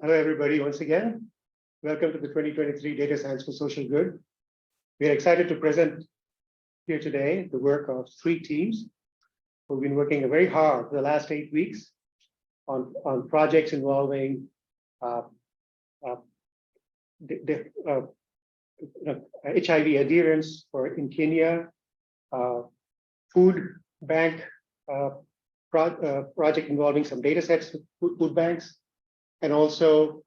Hello, everybody, once again. Welcome to the 2023 Data Science for Social Good. We are excited to present here today the work of 3 teams who've been working very hard for the last 8 weeks on projects involving HIV adherence in Kenya, food bank project involving some data sets with food banks, and also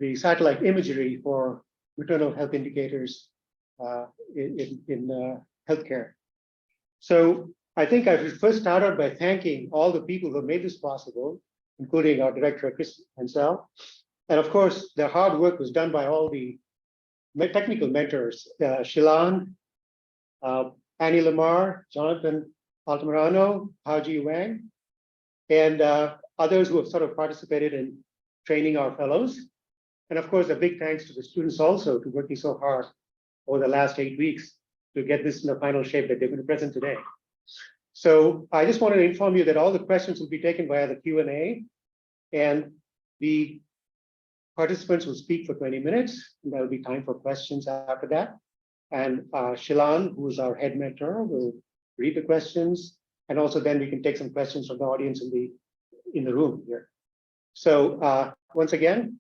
the satellite imagery for maternal health indicators in healthcare. So I think I should first start out by thanking all the people who made this possible, including our director, Chris Hensel. And of course, the hard work was done by all the technical mentors, Shilan, Annie Lamar, Jonathan Altamirano, Haji Wang, and others who have sort of participated in training our fellows. And of course, a big thanks to the students also for working so hard over the last 8 weeks to get this in the final shape that they're going to present today. So I just wanted to inform you that all the questions will be taken via the Q&A, and the participants will speak for 20 minutes, and there will be time for questions after that. And Shilan, who is our head mentor, will read the questions, and also then we can take some questions from the audience in the room here. So once again,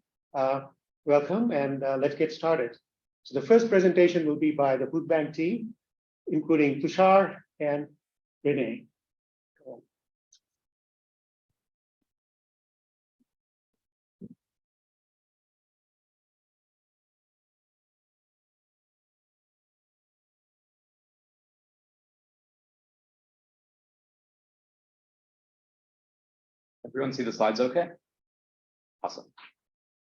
welcome, and let's get started. So the first presentation will be by the food bank team, including Tushar and Renee. Everyone see the slides okay? Awesome.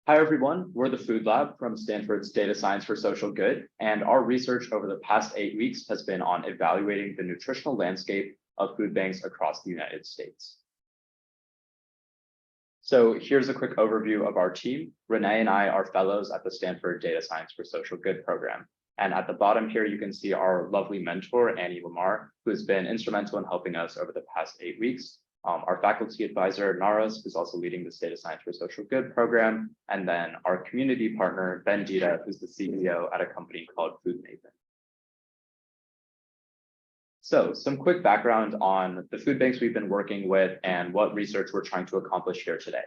Hi, everyone. We're the Food Lab from Stanford's Data Science for Social Good, and our research over the past 8 weeks has been on evaluating the nutritional landscape of food banks across the United States. So here's a quick overview of our team. Renee and I are fellows at the Stanford Data Science for Social Good program. And at the bottom here, you can see our lovely mentor, Annie Lamar, who has been instrumental in helping us over the past 8 weeks. Our faculty advisor, Naras, who's also leading this Data Science for Social Good program, and then our community partner, Ben Dita, who's the CEO at a company called Food Maven. So some quick background on the food banks we've been working with and what research we're trying to accomplish here today.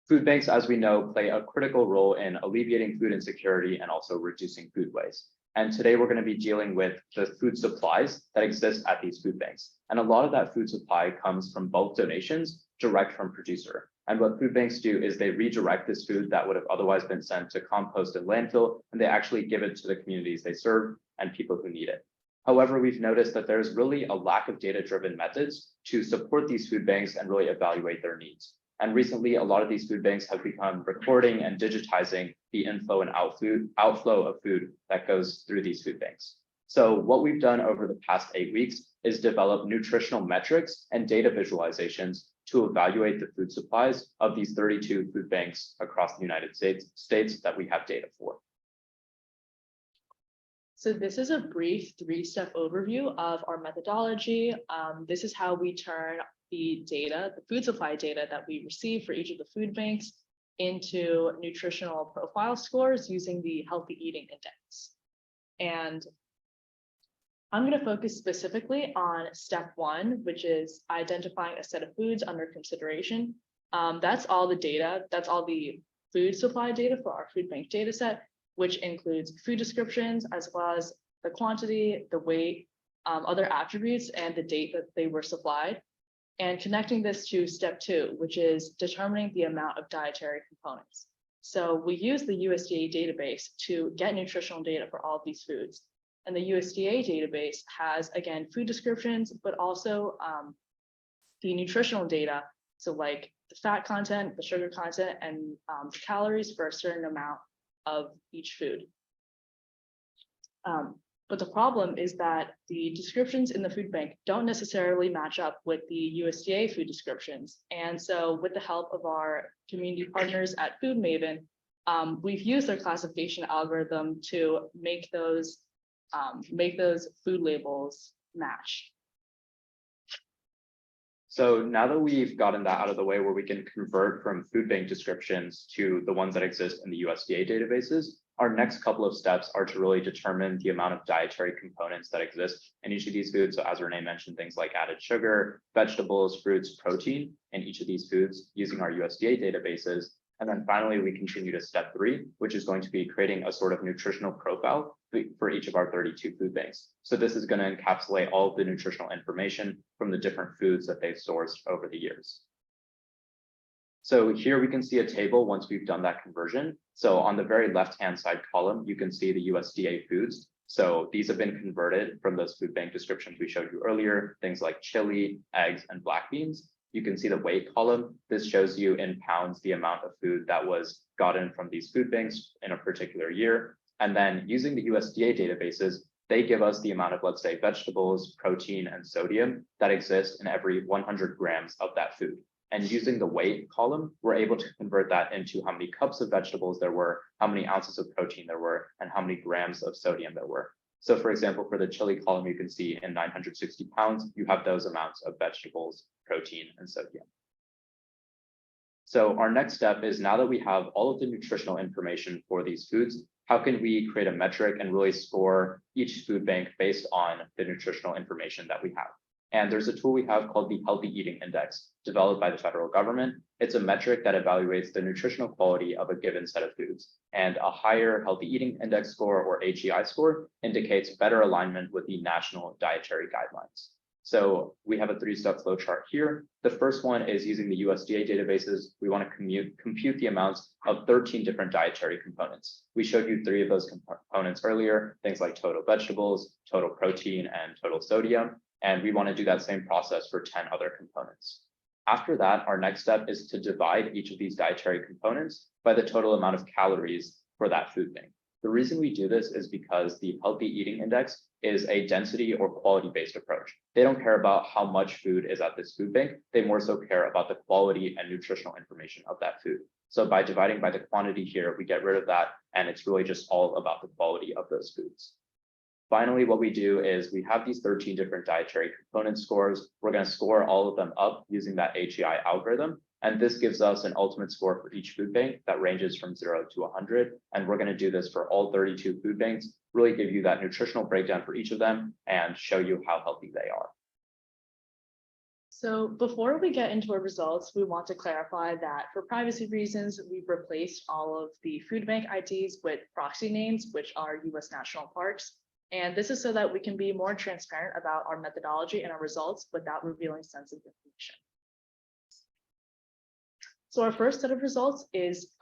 Food banks, as we know, play a critical role in alleviating food insecurity and also reducing food waste. And today we're going to be dealing with the food supplies that exist at these food banks. And a lot of that food supply comes from bulk donations direct from producer. And what food banks do is they redirect this food that would have otherwise been sent to compost and landfill, and they actually give it to the communities they serve and people who need it. However, we've noticed that there's really a lack of data-driven methods to support these food banks and really evaluate their needs. And recently, a lot of these food banks have become recording and digitizing the inflow and outflow of food that goes through these food banks. So what we've done over the past 8 weeks is develop nutritional metrics and data visualizations to evaluate the food supplies of these 32 food banks across the United States that we have data for. So this is a brief 3-step overview of our methodology. This is how we turn the data, the food supply data that we receive for each of the food banks into nutritional profile scores using the Healthy Eating Index. And I'm going to focus specifically on step 1, which is identifying a set of foods under consideration. That's all the data, that's all the food supply data for our food bank data set, which includes food descriptions, as well as the quantity, the weight, other attributes, and the date that they were supplied. And connecting this to step 2, which is determining the amount of dietary components. So we use the USDA database to get nutritional data for all of these foods. And the USDA database has, again, food descriptions, but also the nutritional data. So like the fat content, the sugar content, and the calories for a certain amount of each food. But the problem is that the descriptions in the food bank don't necessarily match up with the USDA food descriptions. And so with the help of our community partners at Food Maven, we've used their classification algorithm to make those food labels match. So now that we've gotten that out of the way where we can convert from food bank descriptions to the ones that exist in the USDA databases, our next couple of steps are to really determine the amount of dietary components that exist in each of these foods. So as Renee mentioned, things like added sugar, vegetables, fruits, protein in each of these foods using our USDA databases. And then finally, we continue to step 3, which is going to be creating a sort of nutritional profile for each of our 32 food banks. So this is going to encapsulate all of the nutritional information from the different foods that they've sourced over the years. So here we can see a table once we've done that conversion. So on the very left-hand side column, you can see the USDA foods. So these have been converted from those food bank descriptions we showed you earlier, things like chili, eggs, and black beans. You can see the weight column. This shows you in pounds the amount of food that was gotten from these food banks in a particular year. And then using the USDA databases, they give us the amount of, let's say, vegetables, protein, and sodium that exist in every 100 grams of that food. And using the weight column, we're able to convert that into how many cups of vegetables there were, how many ounces of protein there were, and how many grams of sodium there were. So for example, for the chili column, you can see in 960 pounds, you have those amounts of vegetables, protein, and sodium. So our next step is, now that we have all of the nutritional information for these foods, how can we create a metric and really score each food bank based on the nutritional information that we have? And there's a tool we have called the Healthy Eating Index, developed by the federal government. It's a metric that evaluates the nutritional quality of a given set of foods. And a higher Healthy Eating Index score, or HEI score, indicates better alignment with the national dietary guidelines. So we have a 3-step flow chart here. The first one is using the USDA databases. We want to compute the amounts of 13 different dietary components. We showed you 3 of those components earlier, things like total vegetables, total protein, and total sodium. And we want to do that same process for 10 other components. After that, our next step is to divide each of these dietary components by the total amount of calories for that food bank. The reason we do this is because the Healthy Eating Index is a density or quality-based approach. They don't care about how much food is at this food bank. They more so care about the quality and nutritional information of that food. So by dividing by the quantity here, we get rid of that, and it's really just all about the quality of those foods. Finally, what we do is we have these 13 different dietary component scores. We're going to score all of them up using that HEI algorithm. And this gives us an ultimate score for each food bank that ranges from 0 to 100. And we're going to do this for all 32 food banks, really give you that nutritional breakdown for each of them and show you how healthy they are. So before we get into our results, we want to clarify that for privacy reasons, we've replaced all of the food bank IDs with proxy names, which are US national parks. And this is so that we can be more transparent about our methodology and our results without revealing sensitive information. So our first set of results is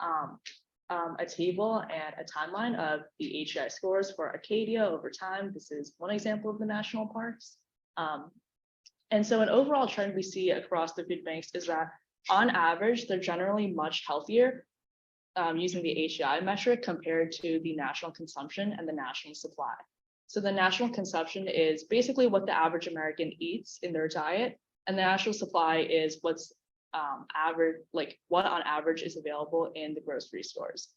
a table and a timeline of the HEI scores for Acadia over time. This is one example of the national parks. And so an overall trend we see across the food banks is that on average, they're generally much healthier using the HEI metric compared to the national consumption and the national supply. So the national consumption is basically what the average American eats in their diet, and the national supply is what's average, like what on average is available in the grocery stores.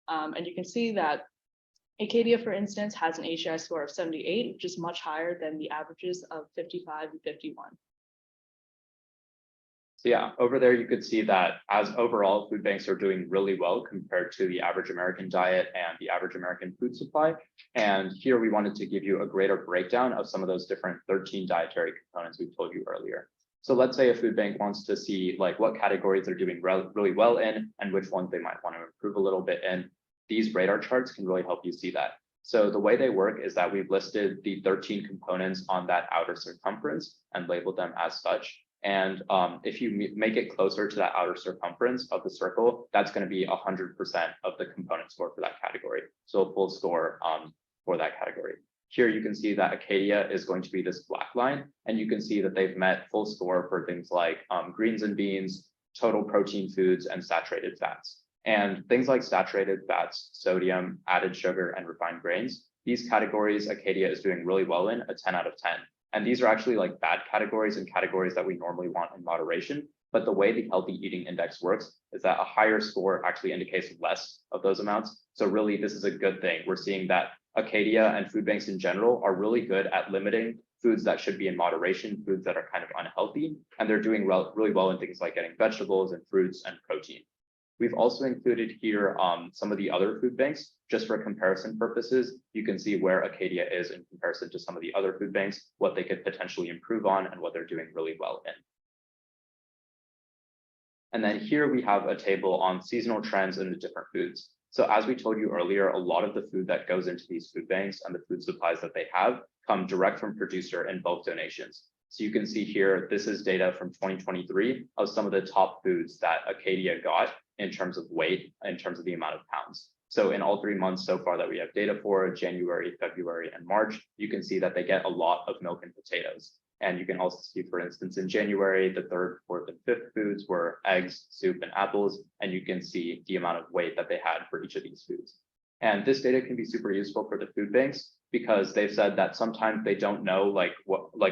And you can see that Acadia, for instance, has an HEI score of 78, which is much higher than the averages of 55 and 51. So yeah, over there you could see that as overall food banks are doing really well compared to the average American diet and the average American food supply. And here we wanted to give you a greater breakdown of some of those different 13 dietary components we told you earlier. So let's say a food bank wants to see like what categories they're doing really well in and which ones they might want to improve a little bit in. These radar charts can really help you see that. So the way they work is that we've listed the 13 components on that outer circumference and labeled them as such. And if you make it closer to that outer circumference of the circle, that's going to be 100% of the component score for that category. So a full score for that category. Here you can see that Acadia is going to be this black line, and you can see that they've met full score for things like greens and beans, total protein foods, and saturated fats. And things like saturated fats, sodium, added sugar, and refined grains, these categories Acadia is doing really well in, a 10 out of 10. And these are actually like bad categories and categories that we normally want in moderation. But the way the Healthy Eating Index works is that a higher score actually indicates less of those amounts. So really, this is a good thing. We're seeing that Acadia and food banks in general are really good at limiting foods that should be in moderation, foods that are kind of unhealthy, and they're doing really well in things like getting vegetables and fruits and protein. We've also included here some of the other food banks, just for comparison purposes. You can see where Acadia is in comparison to some of the other food banks, what they could potentially improve on, and what they're doing really well in. And then here we have a table on seasonal trends in the different foods. So as we told you earlier, a lot of the food that goes into these food banks and the food supplies that they have come direct from producer in bulk donations. So you can see here, this is data from 2023 of some of the top foods that Acadia got in terms of weight, in terms of the amount of pounds. So in all 3 months so far that we have data for, January, February, and March, you can see that they get a lot of milk and potatoes. And you can also see, for instance, in January, the 3rd, 4th, and 5th foods were eggs, soup, and apples. And you can see the amount of weight that they had for each of these foods. And this data can be super useful for the food banks because they've said that sometimes they don't know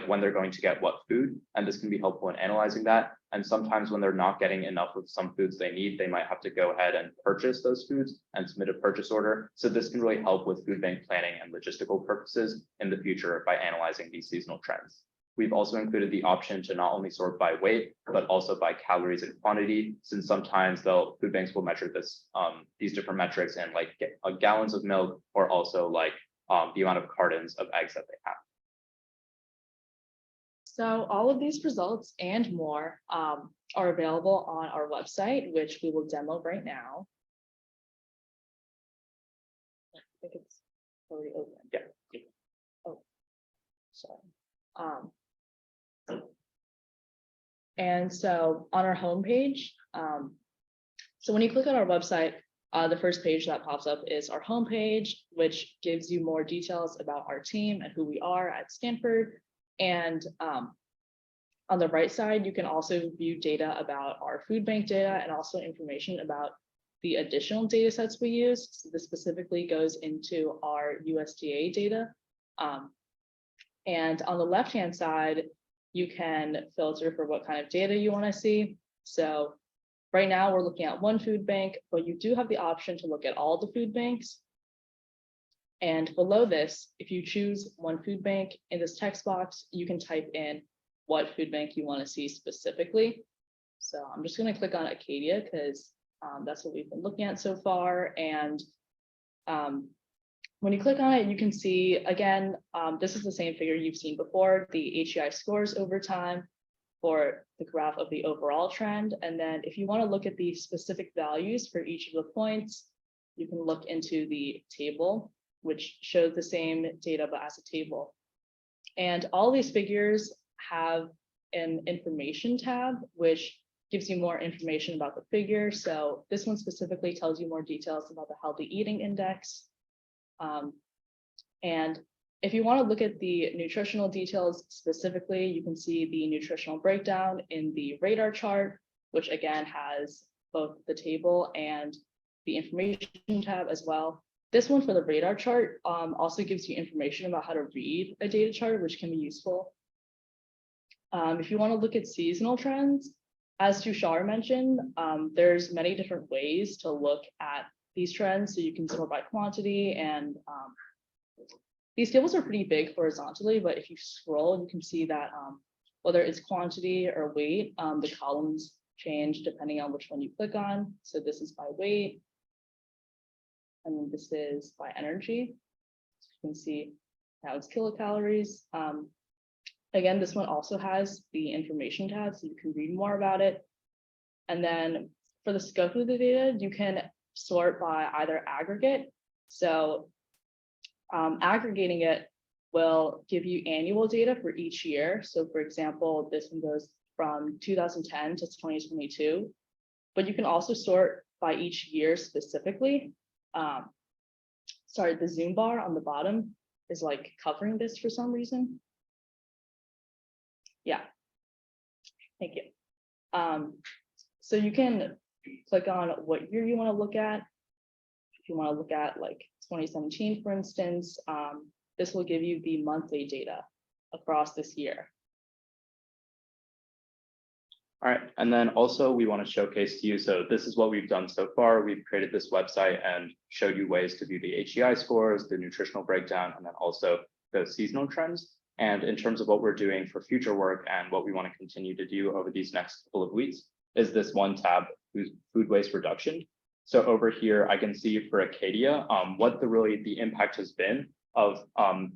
when they're going to get what food. And this can be helpful in analyzing that. And sometimes when they're not getting enough of some foods they need, they might have to go ahead and purchase those foods and submit a purchase order. So this can really help with food bank planning and logistical purposes in the future by analyzing these seasonal trends. We've also included the option to not only sort by weight, but also by calories and quantity, since sometimes food banks will measure these different metrics in like gallons of milk, or also like the amount of cartons of eggs that they have. So all of these results and more are available on our website, which we will demo right now. I think it's already open. Yeah. Oh, sorry. And so on our homepage, so when you click on our website, the first page that pops up is our homepage, which gives you more details about our team and who we are at Stanford. And on the right side, you can also view data about our food bank data and also information about the additional data sets we use. So this specifically goes into our USDA data. And on the left-hand side, you can filter for what kind of data you want to see. So right now we're looking at one food bank, but you do have the option to look at all the food banks. And below this, if you choose one food bank in this text box, you can type in what food bank you want to see specifically. So I'm just going to click on Acadia because that's what we've been looking at so far. And when you click on it, you can see, again, this is the same figure you've seen before, the HEI scores over time for the graph of the overall trend. And then if you want to look at the specific values for each of the points, you can look into the table, which shows the same data, but as a table. And all these figures have an information tab, which gives you more information about the figure. So this one specifically tells you more details about the healthy eating index. And if you want to look at the nutritional details specifically, you can see the nutritional breakdown in the radar chart, which again has both the table and the information tab as well. This one for the radar chart also gives you information about how to read a data chart, which can be useful. If you want to look at seasonal trends, as Tushar mentioned, there's many different ways to look at these trends. So you can sort by quantity, and these tables are pretty big horizontally, but if you scroll, you can see that whether it's quantity or weight, the columns change depending on which one you click on. So this is by weight, and then this is by energy. So you can see now it's kilocalories. Again, this one also has the information tab, so you can read more about it. And then for the scope of the data, you can sort by either aggregate. So aggregating it will give you annual data for each year. So for example, this one goes from 2010 to 2022, but you can also sort by each year specifically. Sorry, the zoom bar on the bottom is like covering this for some reason. Yeah, thank you. So you can click on what year you want to look at. If you want to look at like 2017, for instance, this will give you the monthly data across this year. All right, and then also we want to showcase to you, so this is what we've done so far. We've created this website and showed you ways to view the HEI scores, the nutritional breakdown, and then also the seasonal trends. And in terms of what we're doing for future work and what we want to continue to do over these next couple of weeks is this one tab, food waste reduction. So over here, I can see for Acadia, what the impact has been of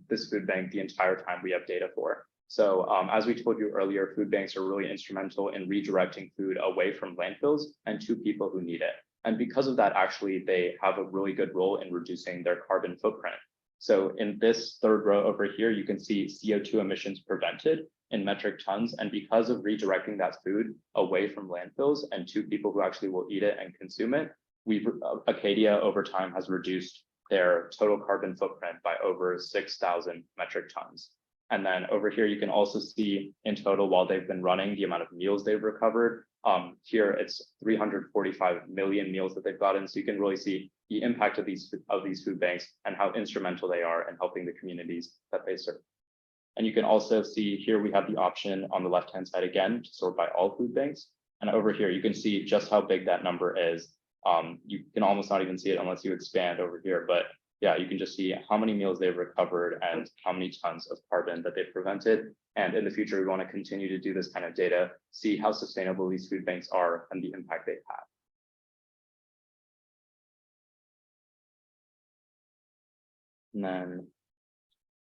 this food bank the entire time we have data for. So as we told you earlier, food banks are really instrumental in redirecting food away from landfills and to people who need it. And because of that, actually, they have a really good role in reducing their carbon footprint. So in this third row over here, you can see CO2 emissions prevented in metric tons. And because of redirecting that food away from landfills and to people who actually will eat it and consume it, Acadia over time has reduced their total carbon footprint by over 6,000 metric tons. And then over here, you can also see in total, while they've been running, the amount of meals they've recovered. Here, it's 345 million meals that they've gotten. So you can really see the impact of these food banks and how instrumental they are in helping the communities that they serve. And you can also see here, we have the option on the left-hand side again to sort by all food banks. And over here, you can see just how big that number is. You can almost not even see it unless you expand over here, but yeah, you can just see how many meals they've recovered and how many tons of carbon that they've prevented. And in the future, we want to continue to do this kind of data, see how sustainable these food banks are and the impact they've had. And then,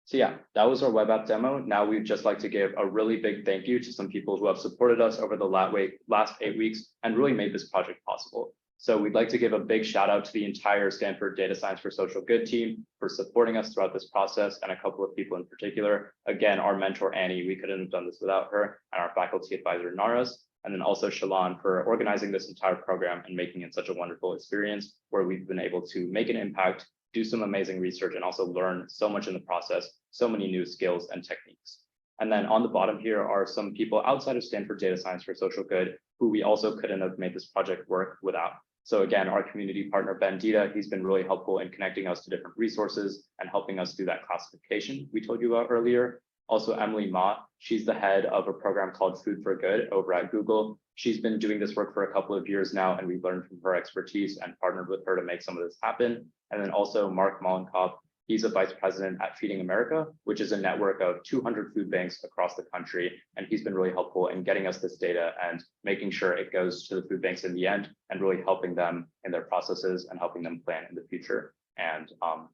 so yeah, that was our web app demo. Now we'd just like to give a really big thank you to some people who have supported us over the last 8 weeks and really made this project possible. So we'd like to give a big shout out to the entire Stanford Data Science for Social Good team for supporting us throughout this process, and a couple of people in particular. Again, our mentor, Annie, we couldn't have done this without her, and our faculty advisor, Naras, and then also Shalon for organizing this entire program and making it such a wonderful experience where we've been able to make an impact, do some amazing research, and also learn so much in the process, so many new skills and techniques. And then on the bottom here are some people outside of Stanford Data Science for Social Good who we also couldn't have made this project work without. So again, our community partner, Ben Dita, he's been really helpful in connecting us to different resources and helping us do that classification we told you about earlier. Also, Emily Ma, she's the head of a program called Food for Good over at Google. She's been doing this work for a couple of years now, and we've learned from her expertise and partnered with her to make some of this happen. And then also Mark Mollenkopf, he's a vice president at Feeding America, which is a network of 200 food banks across the country. And he's been really helpful in getting us this data and making sure it goes to the food banks in the end and really helping them in their processes and helping them plan in the future. And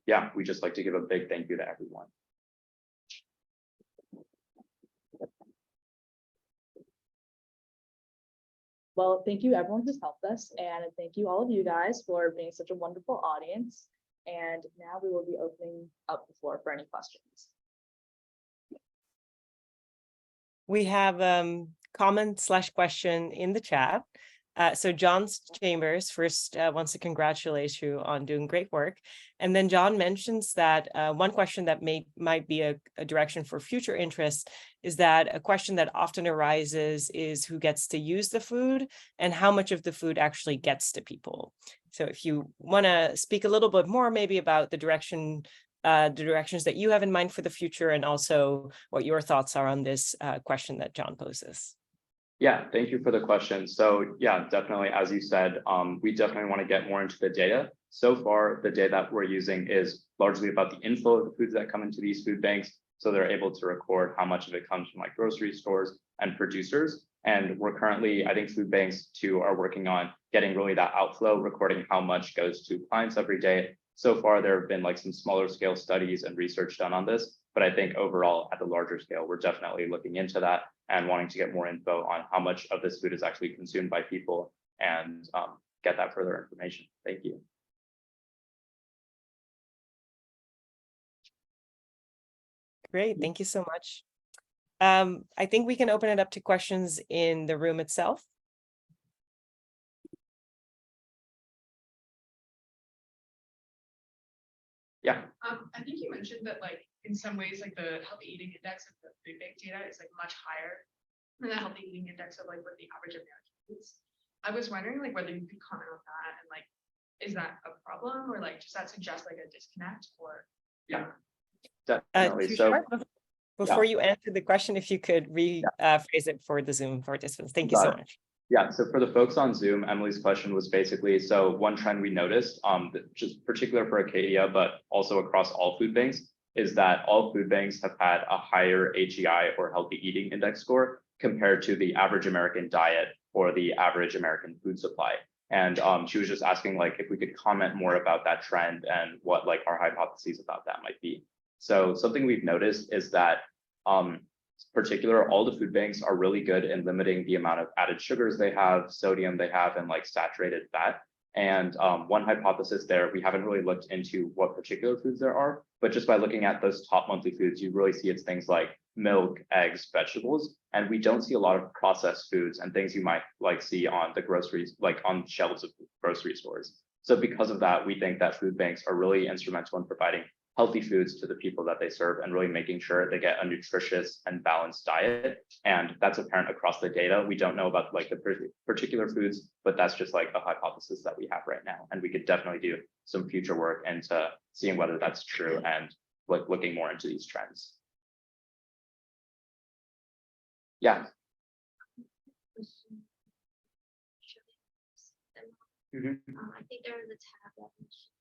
yeah, we just like to give a big thank you to everyone. Well, thank you everyone who's helped us, and thank you all of you guys for being such a wonderful audience. And now we will be opening up the floor for any questions. We have comment/question in the chat. So John Chambers first wants to congratulate you on doing great work. And then John mentions that one question that might be a direction for future interest is that a question that often arises is who gets to use the food and how much of the food actually gets to people. So if you want to speak a little bit more maybe about the directions that you have in mind for the future, and also what your thoughts are on this question that John poses. Yeah, thank you for the question. So yeah, definitely, as you said, we definitely want to get more into the data. So far, the data that we're using is largely about the inflow of the foods that come into these food banks. So they're able to record how much of it comes from like grocery stores and producers. And we're currently, I think food banks too are working on getting really that outflow, recording how much goes to clients every day. So far, there have been like some smaller scale studies and research done on this. But I think overall at the larger scale, we're definitely looking into that and wanting to get more info on how much of this food is actually consumed by people and get that further information. Thank you. Great, thank you so much. I think we can open it up to questions in the room itself. Yeah. I think you mentioned that like in some ways like the healthy eating index of the food bank data is like much higher than the healthy eating index of like what the average American eats. I was wondering like whether you could comment on that and like is that a problem or like does that suggest like a disconnect or yeah, definitely. Before you answer the question, if you could rephrase it for the Zoom participants. Thank you so much. Yeah, so for the folks on Zoom, Emily's question was basically, so one trend we noticed, just particular for Acadia, but also across all food banks, is that all food banks have had a higher HEI or healthy eating index score compared to the average American diet or the average American food supply. And she was just asking like if we could comment more about that trend and what like our hypotheses about that might be. So something we've noticed is that particular, all the food banks are really good in limiting the amount of added sugars they have, sodium they have, and like saturated fat. And one hypothesis there, we haven't really looked into what particular foods there are, but just by looking at those top monthly foods, you really see it's things like milk, eggs, vegetables, and we don't see a lot of processed foods and things you might like see on the groceries, like on shelves of grocery stores. So because of that, we think that food banks are really instrumental in providing healthy foods to the people that they serve and really making sure they get a nutritious and balanced diet. And that's apparent across the data. We don't know about like the particular foods, but that's just like a hypothesis that we have right now. And we could definitely do some future work into seeing whether that's true and like looking more into these trends. Yeah. I think there was a tab that mentioned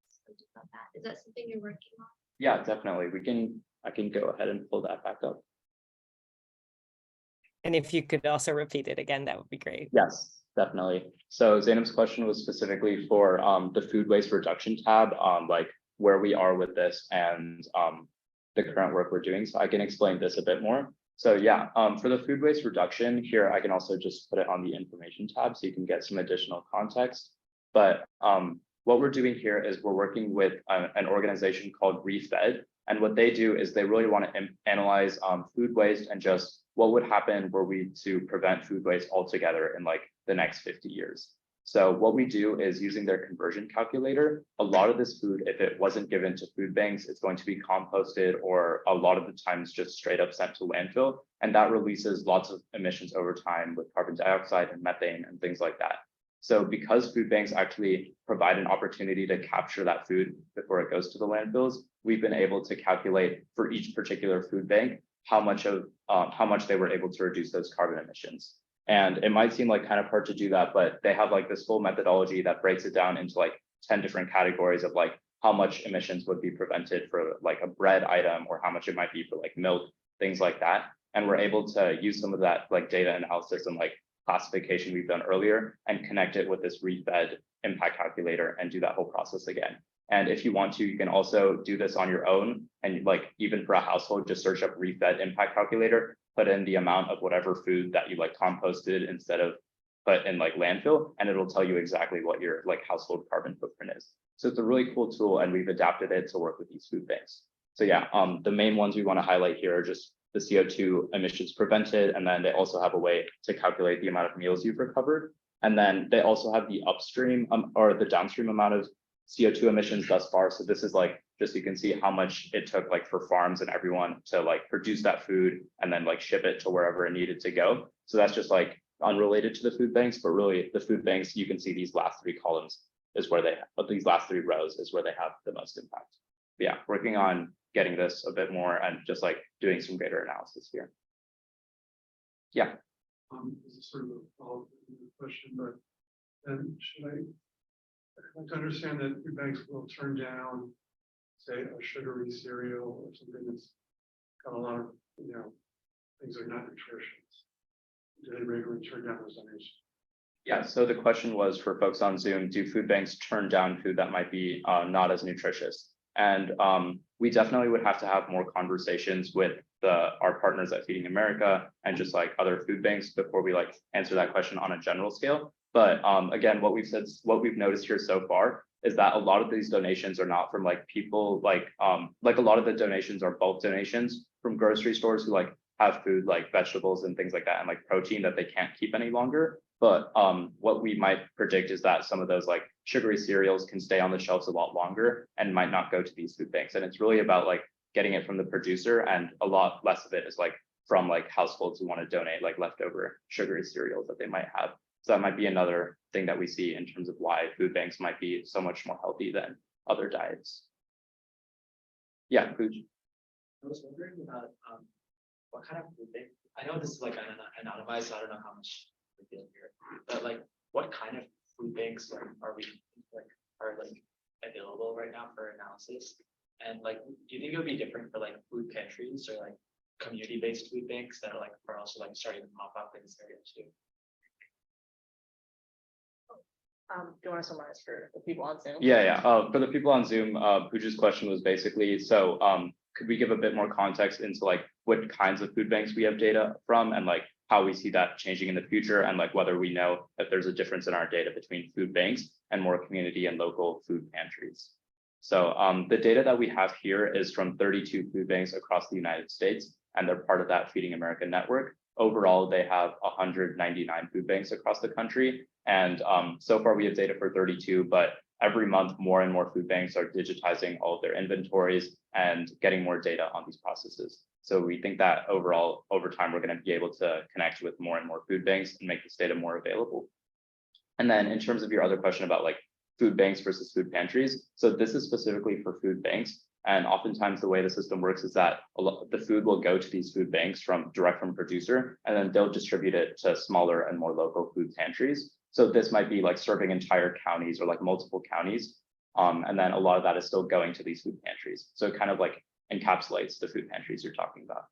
something about that. Is that something you're working on? Yeah, definitely. I can go ahead and pull that back up. And if you could also repeat it again, that would be great. Yes, definitely. So Zainab's question was specifically for the food waste reduction tab, like where we are with this and the current work we're doing. So I can explain this a bit more. So yeah, for the food waste reduction here, I can also just put it on the information tab so you can get some additional context. But what we're doing here is we're working with an organization called ReFed. And what they do is they really want to analyze food waste and just what would happen were we to prevent food waste altogether in like the next 50 years. So what we do is using their conversion calculator, a lot of this food, if it wasn't given to food banks, it's going to be composted or a lot of the times just straight up sent to landfill. And that releases lots of emissions over time with carbon dioxide and methane and things like that. So because food banks actually provide an opportunity to capture that food before it goes to the landfills, we've been able to calculate for each particular food bank how much they were able to reduce those carbon emissions. And it might seem like kind of hard to do that, but they have like this full methodology that breaks it down into like 10 different categories of like how much emissions would be prevented for like a bread item or how much it might be for like milk, things like that. And we're able to use some of that like data analysis and like classification we've done earlier and connect it with this ReFed impact calculator and do that whole process again. And if you want to, you can also do this on your own. And like even for a household, just search up ReFed impact calculator, put in the amount of whatever food that you like composted instead of put in like landfill, and it'll tell you exactly what your like household carbon footprint is. So it's a really cool tool and we've adapted it to work with these food banks. So yeah, the main ones we want to highlight here are just the CO2 emissions prevented, and then they also have a way to calculate the amount of meals you've recovered. And then they also have the upstream or the downstream amount of CO2 emissions thus far. So this is like, just so you can see how much it took like for farms and everyone to like produce that food and then like ship it to wherever it needed to go. So that's just like unrelated to the food banks, but really the food banks, you can see these last three columns is where they, but these last three rows is where they have the most impact. But yeah, working on getting this a bit more and just like doing some greater analysis here. Yeah. This is sort of a follow-up question, but then I'd like to understand that food banks will turn down, say, a sugary cereal or something that's got a lot of, things that are not nutritious. Do they regularly turn down those donations? Yeah, so the question was for folks on Zoom, do food banks turn down food that might be not as nutritious? And we definitely would have to have more conversations with our partners at Feeding America and just like other food banks before we like answer that question on a general scale. But again, what we've noticed here so far is that a lot of these donations are not from like people like a lot of the donations are bulk donations from grocery stores who like have food like vegetables and things like that and like protein that they can't keep any longer. But what we might predict is that some of those like sugary cereals can stay on the shelves a lot longer and might not go to these food banks. And it's really about like getting it from the producer, and a lot less of it is like from like households who want to donate like leftover sugary cereals that they might have. So that might be another thing that we see in terms of why food banks might be so much more healthy than other diets. Yeah, Pooj. I was wondering about what kind of food bank. I know this is like anonymized, so I don't know how much we feel here. But like, what kind of food banks are available right now for analysis? And like, do you think it would be different for like food pantries or like community-based food banks that are also like starting to pop up in this area too? Do you want to summarize for the people on Zoom? Yeah. For the people on Zoom, Pooja's question was basically, so could we give a bit more context into like what kinds of food banks we have data from and like how we see that changing in the future and like whether we know if there's a difference in our data between food banks and more community and local food pantries. So the data that we have here is from 32 food banks across the United States, and they're part of that Feeding America network. Overall, they have 199 food banks across the country. And so far we have data for 32, but every month more and more food banks are digitizing all of their inventories and getting more data on these processes. So we think that overall, over time, we're going to be able to connect with more and more food banks and make this data more available. And then in terms of your other question about like food banks versus food pantries, so this is specifically for food banks. And oftentimes the way the system works is that the food will go to these food banks direct from producer, and then they'll distribute it to smaller and more local food pantries. So this might be like serving entire counties or like multiple counties. And then a lot of that is still going to these food pantries. So it kind of like encapsulates the food pantries you're talking about.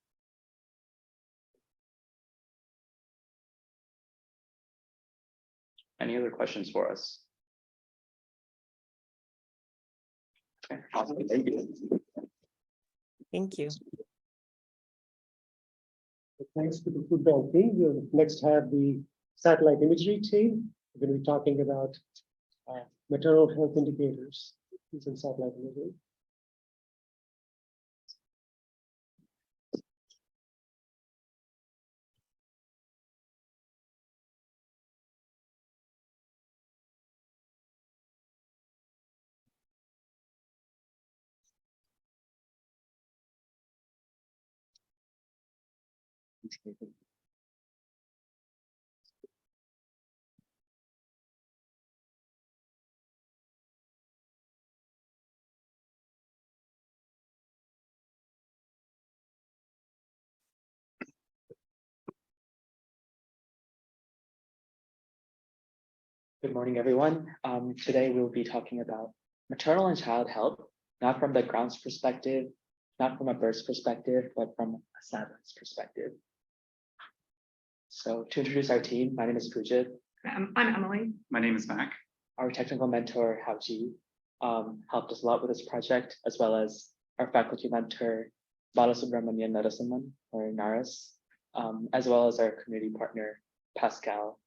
Any other questions for us? Okay, awesome. Thank you. Thank you. Thanks to the food bank team. We'll next have the satellite imagery team. We're going to be talking about maternal health indicators using satellite imagery. Good morning, everyone. Today we'll be talking about maternal and child health, not from the ground's perspective, not from a bird's perspective, but from a satellite's perspective. So to introduce our team, my name is Pooja. I'm Emily. My name is Mac. Our technical mentor, Haoji, helped us a lot with this project, as well as our faculty mentor, Balasubramanian Narasimhan, or Naras, as well as our community partner, Pascal.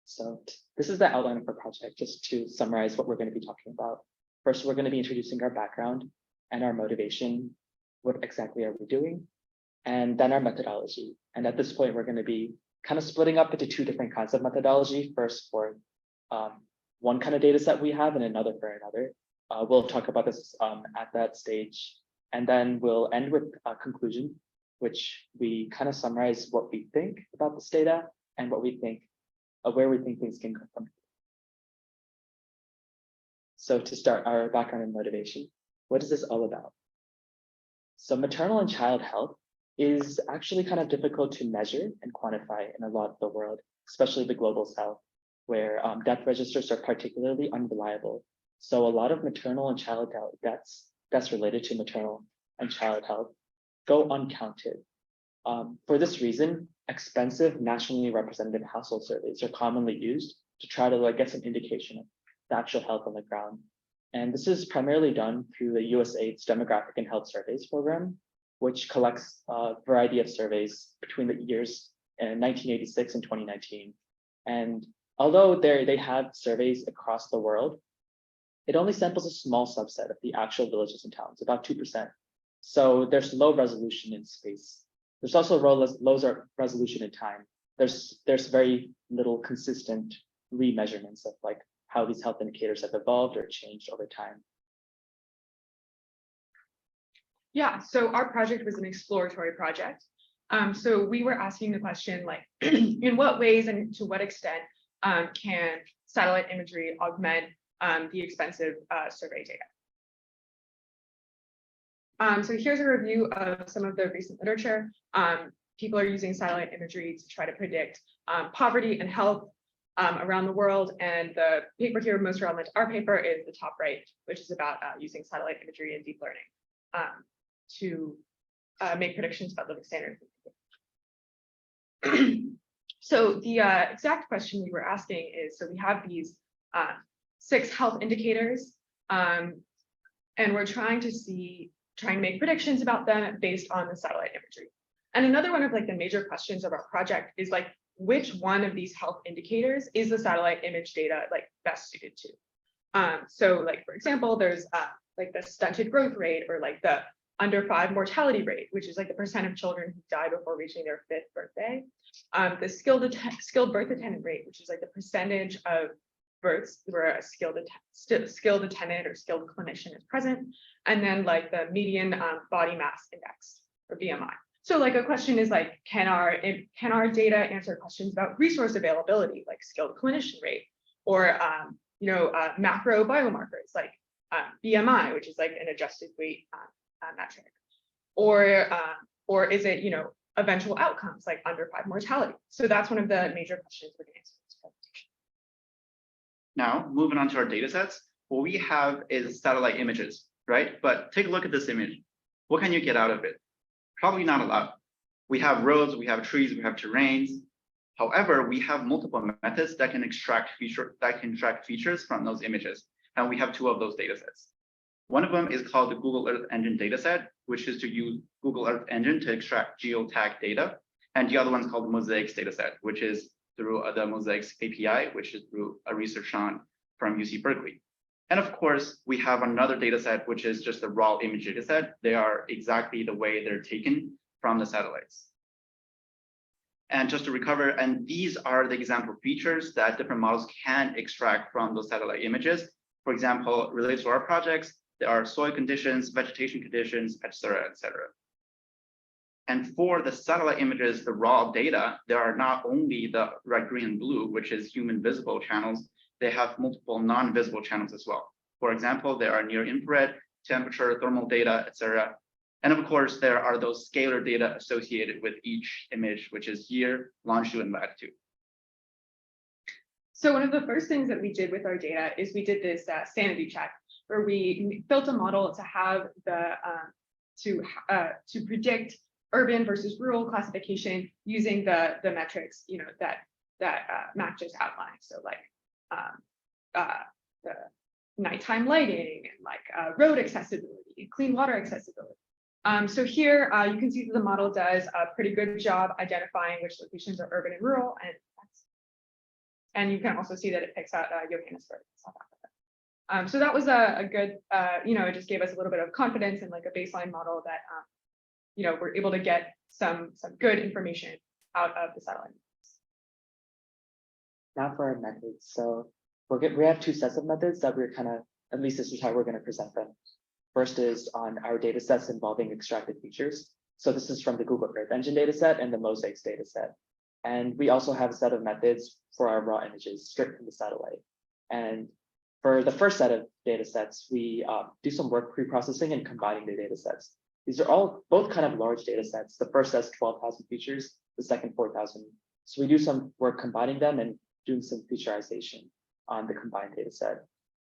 So this is the outline of our project, just to summarize what we're going to be talking about. First, we're going to be introducing our background and our motivation. What exactly are we doing? And then our methodology. And at this point, we're going to be kind of splitting up into two different kinds of methodology. First, for one kind of data set we have and another for another. We'll talk about this at that stage. And then we'll end with a conclusion, which we kind of summarize what we think about this data and what we think where we think things can come from. So to start, our background and motivation. What is this all about? So maternal and child health is actually kind of difficult to measure and quantify in a lot of the world, especially the global south, where death registers are particularly unreliable. So a lot of maternal and child deaths related to maternal and child health go uncounted. For this reason, expensive nationally representative household surveys are commonly used to try to get some indication of the actual health on the ground. And this is primarily done through the USAID's Demographic and Health Surveys program, which collects a variety of surveys between the years 1986 and 2019. And although they have surveys across the world, it only samples a small subset of the actual villages and towns, about 2%. So there's low resolution in space. There's also low resolution in time. There's very little consistent remeasurements of how these health indicators have evolved or changed over time. Yeah, so our project was an exploratory project. So we were asking the question, in what ways and to what extent can satellite imagery augment the expensive survey data? So here's a review of some of the recent literature. People are using satellite imagery to try to predict poverty and health. around the world. And the paper here most relevant to our paper is the top right, which is about using satellite imagery and deep learning to make predictions about living standards. So the exact question we were asking is, so we have these 6 health indicators, and we're trying to make predictions about them based on the satellite imagery. And another one of like the major questions of our project is like, which one of these health indicators is the satellite image data like best suited to? So like, for example, there's like the stunted growth rate, or like the under 5 mortality rate, which is like the percent of children who die before reaching their 5th birthday. The skilled birth attendant rate, which is like the percentage of births where a skilled attendant or skilled clinician is present. And then like the median body mass index, or BMI. So like a question is like, can our data answer questions about resource availability, like skilled clinician rate, or macro biomarkers like BMI, which is like an adjusted weight metric, or is it eventual outcomes like under 5 mortality? So that's one of the major questions we're going to answer in this presentation. Now, moving on to our data sets, what we have is satellite images, right? But take a look at this image. What can you get out of it? Probably not a lot. We have roads, we have trees, we have terrains. However, we have multiple methods that can extract features from those images. And we have 2 of those data sets. One of them is called the Google Earth Engine dataset, which is to use Google Earth Engine to extract geotag data. And the other one is called the Mosaics dataset, which is through the Mosaics API, which is through a research on from UC Berkeley. And of course, we have another dataset, which is just a raw image dataset. They are exactly the way they're taken from the satellites. And just to recover, and these are the example features that different models can extract from those satellite images. For example, related to our projects, there are soil conditions, vegetation conditions, et cetera, et cetera. And for the satellite images, the raw data, there are not only the red, green, and blue, which is human visible channels, they have multiple non-visible channels as well. For example, there are near infrared, temperature, thermal data, et cetera. And of course, there are those scalar data associated with each image, which is year, longitude, and latitude. So one of the first things that we did with our data is we did this sanity check, where we built a model to have the to predict urban versus rural classification using the metrics that Matt just outlined. So like the nighttime lighting, and like road accessibility, clean water accessibility. So here you can see that the model does a pretty good job identifying which locations are urban and rural, and you can also see that it picks out Johannesburg, South Africa. So that was a good, it just gave us a little bit of confidence and like a baseline model that, we're able to get some good information out of the satellite. Now for our methods. So we have 2 sets of methods that we're at least this is how we're going to present them. First is on our data sets involving extracted features. So this is from the Google Earth Engine dataset and the Mosaics dataset. And we also have a set of methods for our raw images straight from the satellite. And for the first set of data sets, we do some work pre-processing and combining the data sets. These are both kind of large data sets. The first has 12,000 features, the second 4,000. So we do some work combining them and doing some featureization on the combined data set.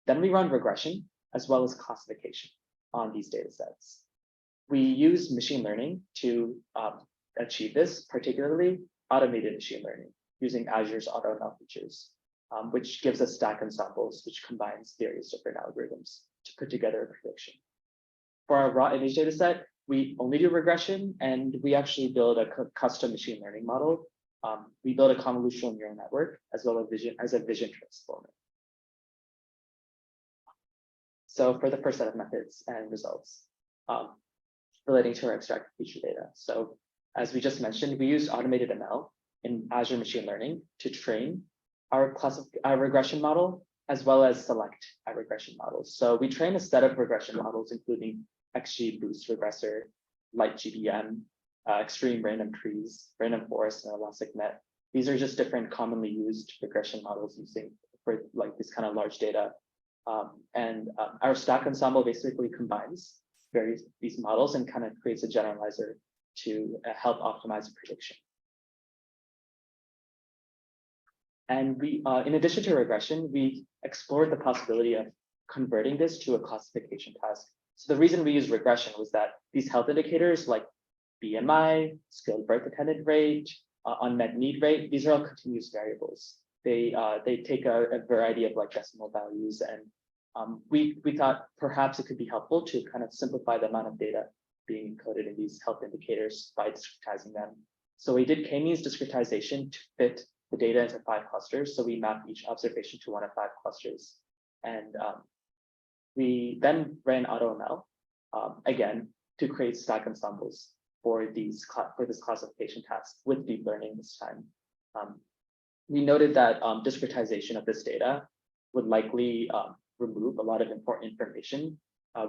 Then we run regression as well as classification on these data sets. We use machine learning to achieve this, particularly automated machine learning using Azure's AutoML features, which gives us stack ensembles, which combines various different algorithms to put together a prediction. For our raw image data set, we only do regression, and we actually build a custom machine learning model. We build a convolutional neural network as well as a vision transformer. So for the first set of methods and results relating to our extracted feature data. So as we just mentioned, we use automated ML in Azure Machine Learning to train our regression model, as well as select our regression models. So we train a set of regression models, including XGBoost regressor, light GBM, extreme random trees, random forest, and ElasticNet. These are just different commonly used regression models using for like this kind of large data. Our stack ensemble basically combines these models and kind of creates a generalizer to help optimize a prediction. And we, in addition to regression, we explored the possibility of converting this to a classification task. So the reason we used regression was that these health indicators like BMI, skilled birth attendant rate, unmet need rate, these are all continuous variables. They take a variety of like decimal values, and we thought perhaps it could be helpful to kind of simplify the amount of data being encoded in these health indicators by discretizing them. So we did k-means discretization to fit the data into 5 clusters. So we mapped each observation to one of 5 clusters. And we then ran AutoML again to create stack ensembles for this classification task with deep learning this time. We noted that discretization of this data would likely remove a lot of important information.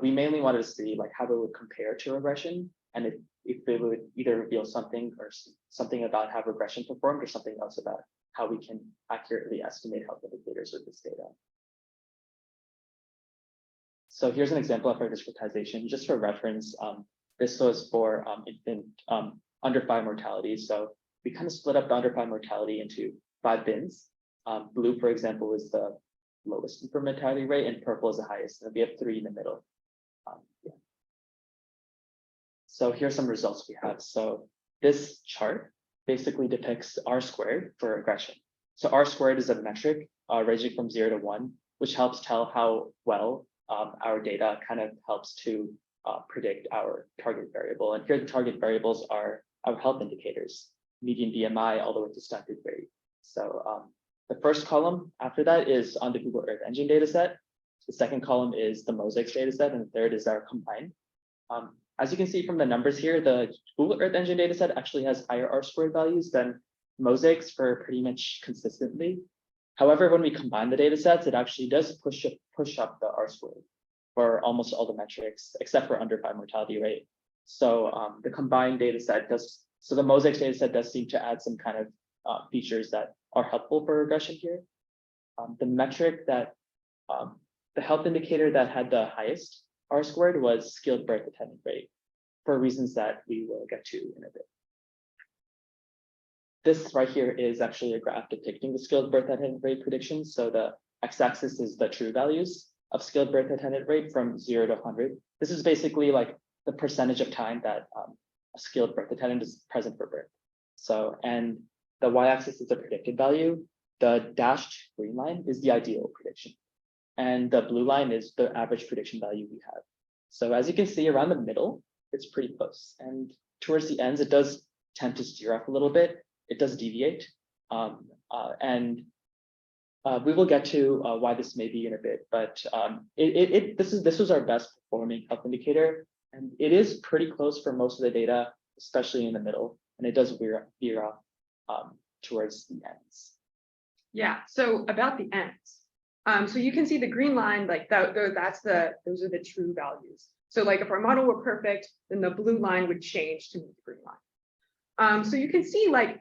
We mainly wanted to see like how it would compare to regression, and if it would either reveal something or something about how regression performed or something else about how we can accurately estimate health indicators with this data. So here's an example of our discretization, just for reference. This was for infant under 5 mortality. So we kind of split up the under 5 mortality into 5 bins. Blue, for example, is the lowest infant mortality rate, and purple is the highest. And we have 3 in the middle. Yeah. So here's some results we have. So this chart basically depicts R squared for regression. So R squared is a metric ranging from 0 to 1, which helps tell how well our data kind of helps to predict our target variable. And here the target variables are our health indicators, median BMI all the way to stunted weight. So the first column after that is on the Google Earth Engine dataset. The second column is the Mosaics dataset, and the third is our combined. As you can see from the numbers here, the Google Earth Engine dataset actually has higher R squared values than Mosaics for pretty much consistently. However, when we combine the datasets, it actually does push up the R squared for almost all the metrics, except for under 5 mortality rate. So the combined dataset so the Mosaics dataset does seem to add some kind of features that are helpful for regression here. The metric that, the health indicator that had the highest R squared was skilled birth attendant rate, for reasons that we will get to in a bit. This right here is actually a graph depicting the skilled birth attendant rate predictions. So the x-axis is the true values of skilled birth attendant rate from 0 to 100. This is basically like the percentage of time that a skilled birth attendant is present for birth. So, and the y-axis is the predicted value. The dashed green line is the ideal prediction. And the blue line is the average prediction value we have. So as you can see around the middle, it's pretty close. And towards the ends, it does tend to steer off a little bit. It does deviate. We will get to why this may be in a bit, but this was our best performing health indicator. And it is pretty close for most of the data, especially in the middle. And it does veer off towards the ends. Yeah, so about the ends. So you can see the green line, like those are the true values. So like if our model were perfect, then the blue line would change to meet the green line. So you can see like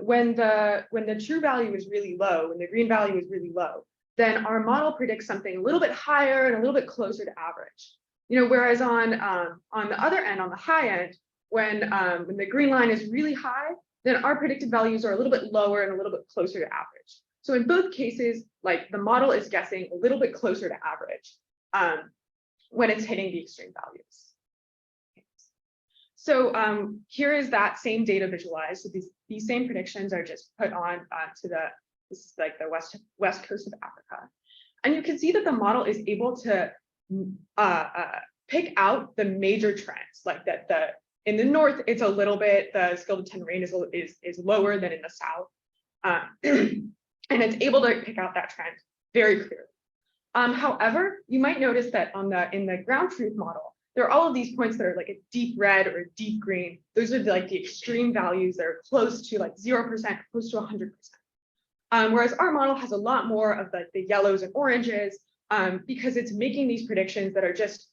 when the true value is really low, when the green value is really low, then our model predicts something a little bit higher and a little bit closer to average. Whereas on the other end, on the high end, when the green line is really high, then our predicted values are a little bit lower and a little bit closer to average. So in both cases, like the model is guessing a little bit closer to average when it's hitting the extreme values. So here is that same data visualized. So these same predictions are just put on to this is like the west coast of Africa. And you can see that the model is able to pick out the major trends, like that in the north, it's a little bit, the skilled attendant rate is lower than in the south. And it's able to pick out that trend very clearly. However, you might notice that in the ground truth model, there are all of these points that are like a deep red or a deep green. Those are like the extreme values that are close to like 0%, close to 100%. Whereas our model has a lot more of the yellows and oranges because it's making these predictions that are just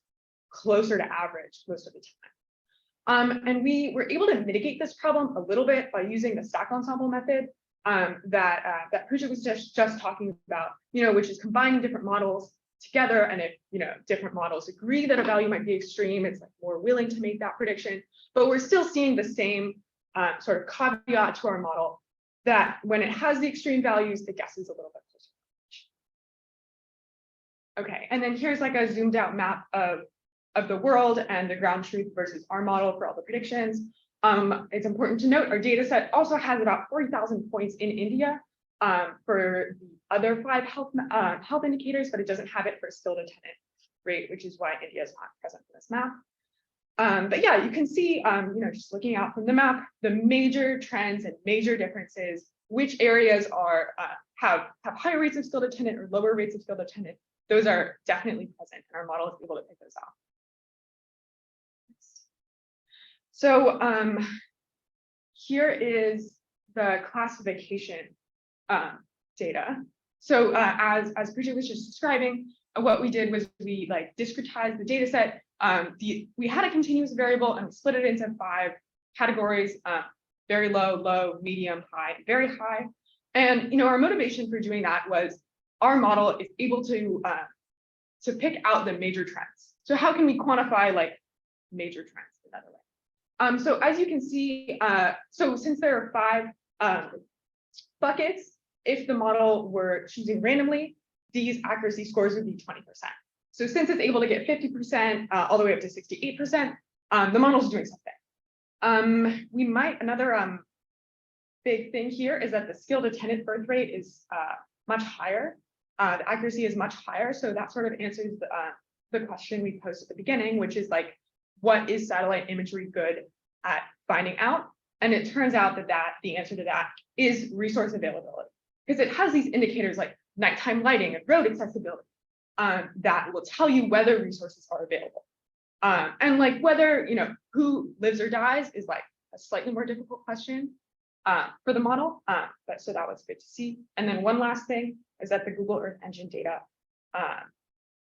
closer to average most of the time. And we were able to mitigate this problem a little bit by using the stack ensemble method that Pooja was just talking about, which is combining different models together. And if different models agree that a value might be extreme, it's like more willing to make that prediction. But we're still seeing the same sort of caveat to our model that when it has the extreme values, it guesses a little bit closer. Okay, and then here's like a zoomed out map of the world and the ground truth versus our model for all the predictions. It's important to note our data set also has about 40,000 points in India for the other 5 health indicators, but it doesn't have it for skilled attendant rate, which is why India is not present in this map. But yeah, you can see, just looking out from the map, the major trends and major differences, which areas are have higher rates of skilled attendant or lower rates of skilled attendant. Those are definitely present, and our model is able to pick those out. So here is the classification data. So as Pooja was just describing, what we did was we like discretized the data set. We had a continuous variable and we split it into 5 categories: very low, low, medium, high, and very high. And our motivation for doing that was our model is able to pick out the major trends. So how can we quantify like major trends another way? So as you can see, so since there are 5 buckets, if the model were choosing randomly, these accuracy scores would be 20%. So since it's able to get 50% all the way up to 68%, the model's doing something. Another big thing here is that the skilled attendant birth rate is much higher. The accuracy is much higher. So that sort of answers the question we posed at the beginning, which is like, what is satellite imagery good at finding out? And it turns out that the answer to that is resource availability, because it has these indicators like nighttime lighting and road accessibility that will tell you whether resources are available. And like whether, who lives or dies is like a slightly more difficult question for the model. But so that was good to see. And then one last thing is that the Google Earth Engine data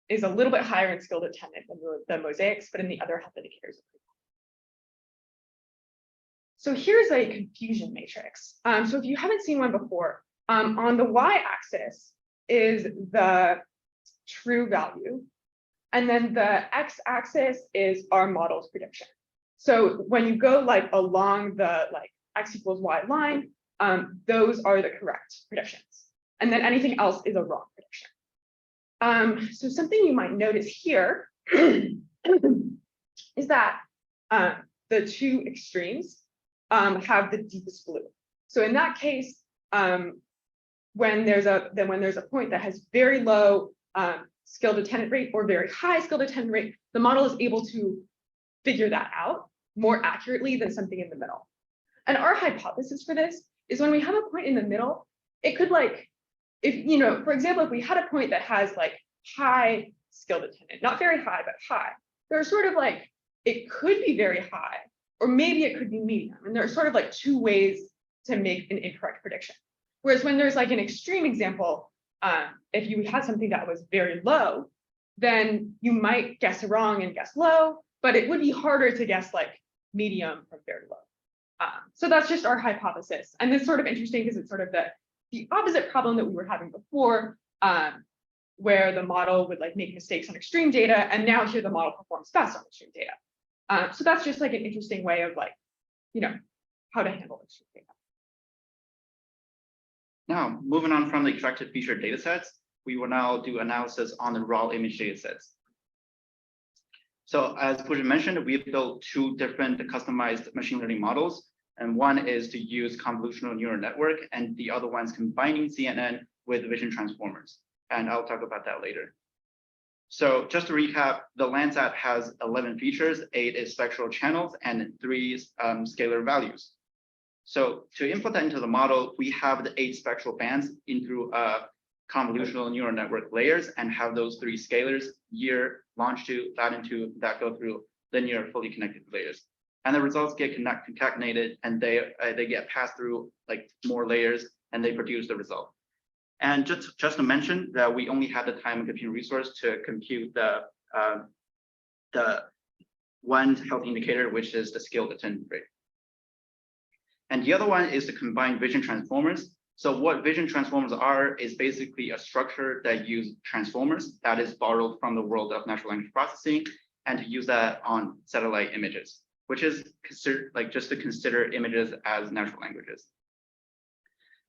is a little bit higher in skilled attendant than the mosaics, but in the other health indicators. So here's a confusion matrix. So if you haven't seen one before, on the y-axis is the true value, and then the x-axis is our model's prediction. So when you go like along the like x equals y line, those are the correct predictions, and then anything else is a wrong prediction. So something you might notice here is that the 2 extremes have the deepest blue. So in that case, when there's a point that has very low skilled attendant rate or very high skilled attendant rate, the model is able to figure that out more accurately than something in the middle. And our hypothesis for this is when we have a point in the middle, it could like, if for example, if we had a point that has like high skilled attendant, not very high, but high, there's sort of like, it could be very high, or maybe it could be medium. And there are sort of like 2 ways to make an incorrect prediction. Whereas when there's like an extreme example, if you had something that was very low, then you might guess wrong and guess low, but it would be harder to guess like medium from very low. So that's just our hypothesis. And it's sort of interesting because it's sort of the opposite problem that we were having before, where the model would like make mistakes on extreme data, and now here the model performs best on extreme data. So that's just like an interesting way of like, how to handle extreme data. Now, moving on from the extracted feature datasets, we will now do analysis on the raw image datasets. So as Pooja mentioned, we've built 2 different customized machine learning models, and one is to use convolutional neural network, and the other one's combining CNN with vision transformers. And I'll talk about that later. So just to recap, the Landsat has 11 features, 8 is spectral channels, and 3 scalar values. So to input that into the model, we have the 8 spectral bands in through convolutional neural network layers and have those 3 scalars, year, longitude, latitude, that go through linear fully connected layers. And the results get concatenated, and they get passed through like more layers, and they produce the result. And just to mention that we only had the time and computing resource to compute the one health indicator, which is the skilled attendant rate. And the other one is to combine vision transformers. So what vision transformers are is basically a structure that use transformers that is borrowed from the world of natural language processing, and to use that on satellite images, which is considered like just to consider images as natural languages.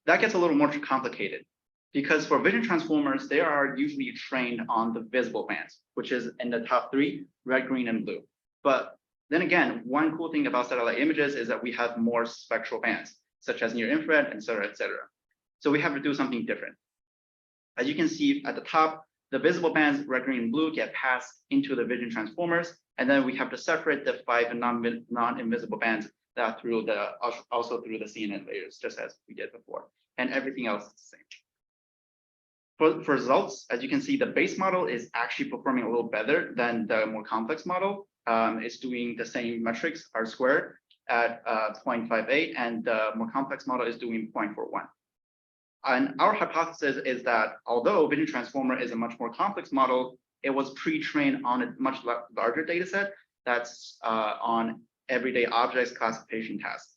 that gets a little more complicated because for vision transformers, they are usually trained on the visible bands, which is in the top three, red, green, and blue. But then again, one cool thing about satellite images is that we have more spectral bands, such as near infrared, et cetera, et cetera. So we have to do something different. As you can see at the top, the visible bands, red, green, and blue, get passed into the vision transformers. And then we have to separate the 5 non-invisible bands that through the also through the CNN layers, just as we did before. And everything else is the same. For results, as you can see, the base model is actually performing a little better than the more complex model. It's doing the same metrics, R squared, at 0.58, and the more complex model is doing 0.41. And our hypothesis is that although Vision Transformer is a much more complex model, it was pre-trained on a much larger data set that's on everyday objects classification tasks.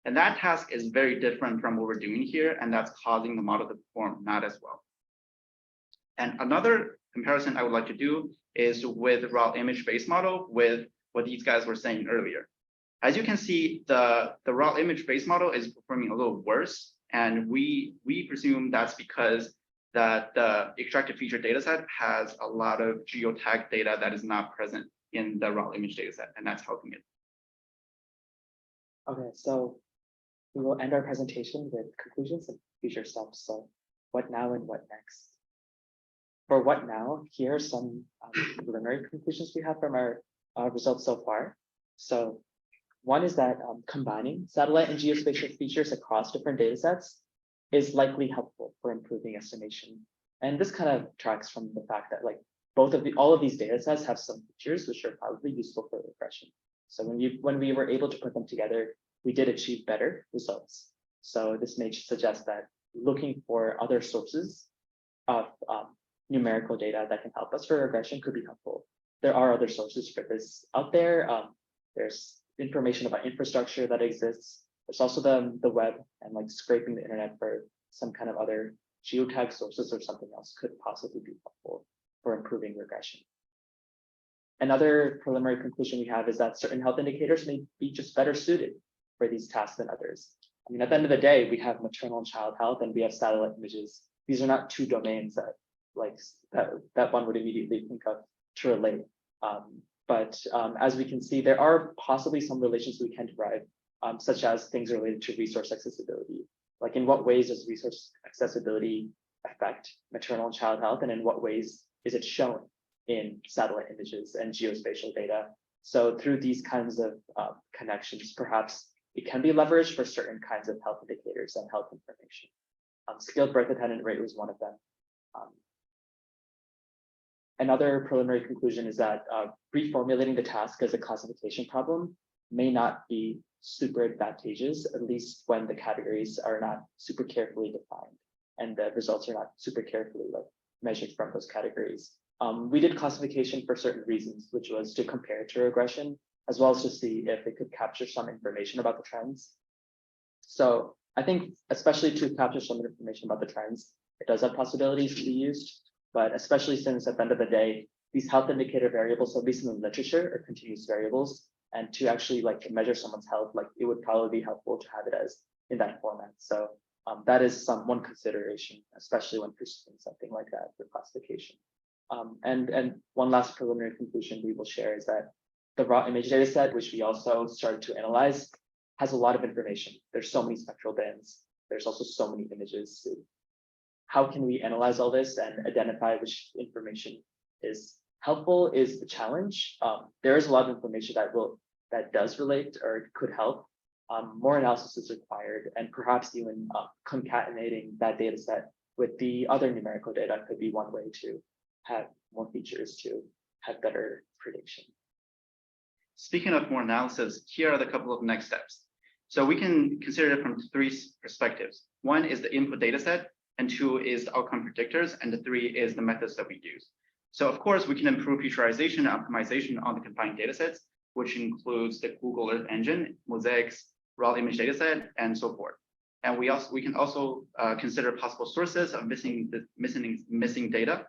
And that task is very different from what we're doing here, and that's causing the model to perform not as well. And another comparison I would like to do is with raw image-based model with what these guys were saying earlier. As you can see, the raw image-based model is performing a little worse, and we presume that's because that the extracted feature dataset has a lot of geotag data that is not present in the raw image dataset, and that's helping it. Okay, so we will end our presentation with conclusions and future steps. So what now and what next? For what now, here are some preliminary conclusions we have from our results so far. So one is that combining satellite and geospatial features across different data sets is likely helpful for improving estimation. And this kind of tracks from the fact that like all of these data sets have some features which are probably useful for regression. So when we were able to put them together, we did achieve better results. So this may suggest that looking for other sources of numerical data that can help us for regression could be helpful. There are other sources for this out there. There's information about infrastructure that exists. There's also the web and like scraping the internet for some kind of other geotag sources or something else could possibly be helpful for improving regression. Another preliminary conclusion we have is that certain health indicators may be just better suited for these tasks than others. I mean, at the end of the day, we have maternal and child health and we have satellite images. These are not two domains that that one would immediately think of to relate. But as we can see, there are possibly some relations we can derive, such as things related to resource accessibility. Like in what ways does resource accessibility affect maternal and child health, and in what ways is it shown in satellite images and geospatial data? So through these kinds of connections, perhaps it can be leveraged for certain kinds of health indicators and health information. Skilled birth attendant rate was one of them. Another preliminary conclusion is that reformulating the task as a classification problem may not be super advantageous, at least when the categories are not super carefully defined and the results are not super carefully measured from those categories. We did classification for certain reasons, which was to compare to regression, as well as to see if it could capture some information about the trends. So I think especially to capture some information about the trends, it does have possibilities to be used. But especially since at the end of the day, these health indicator variables, at least in the literature, are continuous variables. And to actually measure someone's health, it would probably be helpful to have it as in that format. So that is one consideration, especially when pursuing something like that for classification. And one last preliminary conclusion we will share is that the raw image data set, which we also started to analyze, has a lot of information. There's so many spectral bands. There's also so many images. How can we analyze all this and identify which information is helpful is the challenge. There is a lot of information that does relate or could help. More analysis is required, and perhaps even concatenating that data set with the other numerical data could be one way to have more features to have better prediction. Speaking of more analysis, here are the couple of next steps. So we can consider it from three perspectives. One is the input data set, and two is the outcome predictors, and the three is the methods that we use. So of course, we can improve featureization and optimization on the combined datasets, which includes the Google Earth Engine, mosaics, raw image dataset, and so forth. And we can also consider possible sources of missing data,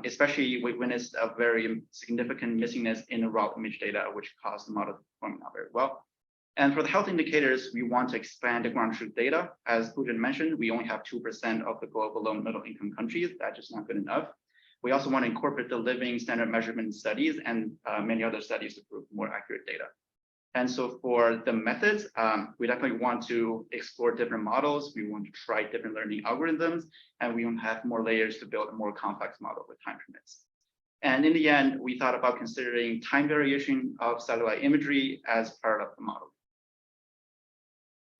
especially when it's a very significant missingness in the raw image data, which caused the model to perform not very well. And for the health indicators, we want to expand the ground truth data. As Poojan mentioned, we only have 2% of the global low and middle income countries. That's just not good enough. We also want to incorporate the living standard measurement studies and many other studies to prove more accurate data. And so for the methods, we definitely want to explore different models. We want to try different learning algorithms, and we want to have more layers to build a more complex model with time permits. And in the end, we thought about considering time variation of satellite imagery as part of the model.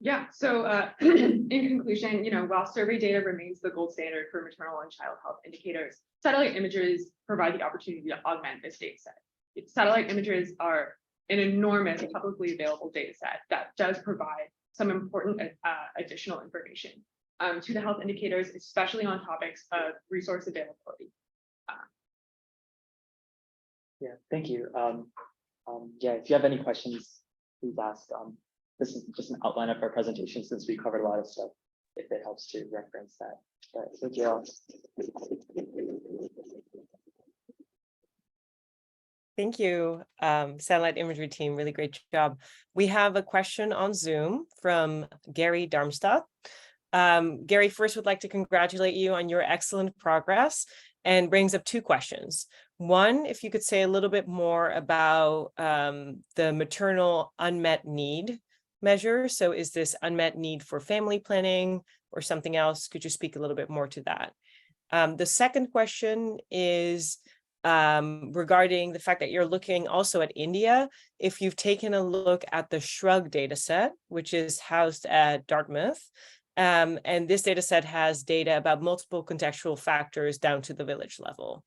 Yeah, so in conclusion, while survey data remains the gold standard for maternal and child health indicators, satellite images provide the opportunity to augment this data set. Satellite images are an enormous publicly available data set that does provide some important additional information to the health indicators, especially on topics of resource availability. Yeah, thank you. Yeah, if you have any questions, please ask. This is just an outline of our presentation since we covered a lot of stuff, if it helps to reference that. But thank you all. Thank you, satellite imagery team. Really great job. We have a question on Zoom from Gary Darmstadt. Gary first would like to congratulate you on your excellent progress and brings up two questions. One, if you could say a little bit more about the maternal unmet need measure. So is this unmet need for family planning or something else? Could you speak a little bit more to that? The second question is regarding the fact that you're looking also at India. If you've taken a look at the Shrug data set, which is housed at Dartmouth, and this data set has data about multiple contextual factors down to the village level.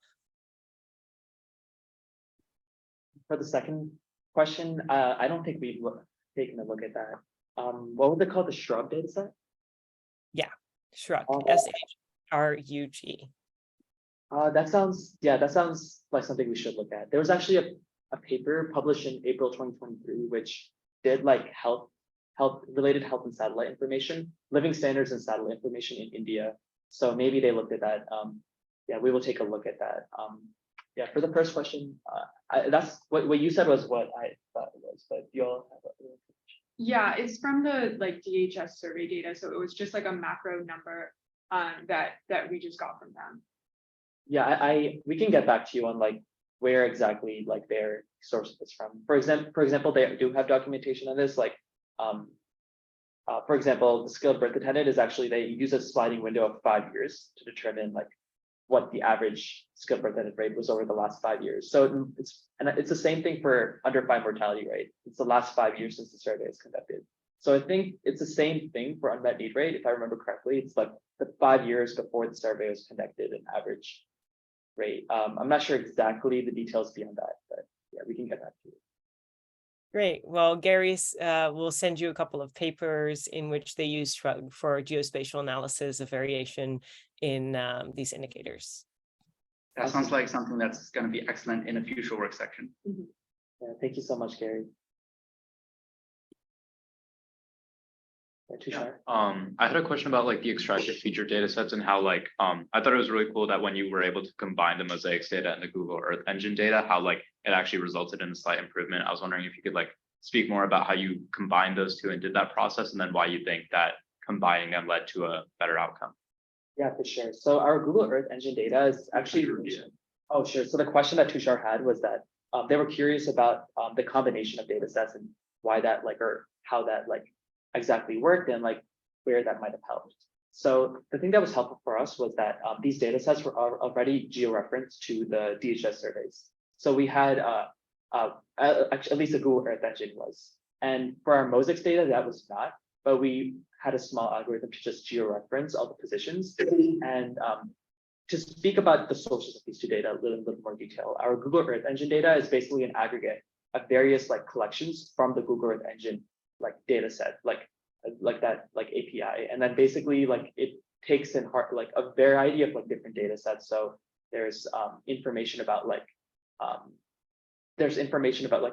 For the second question, I don't think we've taken a look at that. What would they call the Shrug data set? Yeah, Shrug, SHRUG. That sounds like something we should look at. There was actually a paper published in April 2023, which did like related health and satellite information, living standards and satellite information in India. So maybe they looked at that. Yeah, we will take a look at that. Yeah, for the first question, that's what you said was what I thought it was, but you'll have Yeah, it's from the DHS survey data. So it was just like a macro number that we just got from them. Yeah, we can get back to you on where exactly their source is from. For example, they do have documentation on this. For example, the skilled birth attendant is actually, they use a sliding window of 5 years to determine what the average skilled birth attendant rate was over the last 5 years. So it's the same thing for under 5 mortality rate. It's the last 5 years since the survey is conducted. So I think it's the same thing for unmet need rate. If I remember correctly, it's the 5 years before the survey was conducted, an average rate. I'm not sure exactly the details beyond that, but yeah, we can get back to you. Great. Well, Gary will send you a couple of papers in which they use Shrug for geospatial analysis of variation in these indicators. That sounds like something that's going to be excellent in a future work section. Mm-hmm. Yeah, thank you so much, Gary. Yeah. I had a question about the extracted feature data sets and how I thought it was really cool that when you were able to combine the mosaics data and the Google Earth Engine data, how it actually resulted in a slight improvement. I was wondering if you could speak more about how you combined those two and did that process, and then why you think that combining them led to a better outcome. Yeah, for sure. So our Google Earth Engine data is actually, oh sure. So the question that Tushar had was that they were curious about the combination of data sets and why that or how that exactly worked and where that might have helped. So the thing that was helpful for us was that these data sets were already georeferenced to the DHS surveys. So we had at least the Google Earth Engine was. And for our mosaics data, that was not, but we had a small algorithm to just georeference all the positions. And to speak about the sources of these two data a little more detail, our Google Earth Engine data is basically an aggregate of various collections from the Google Earth Engine data set, that API. And then basically it takes in a variety of different data sets. So there's information about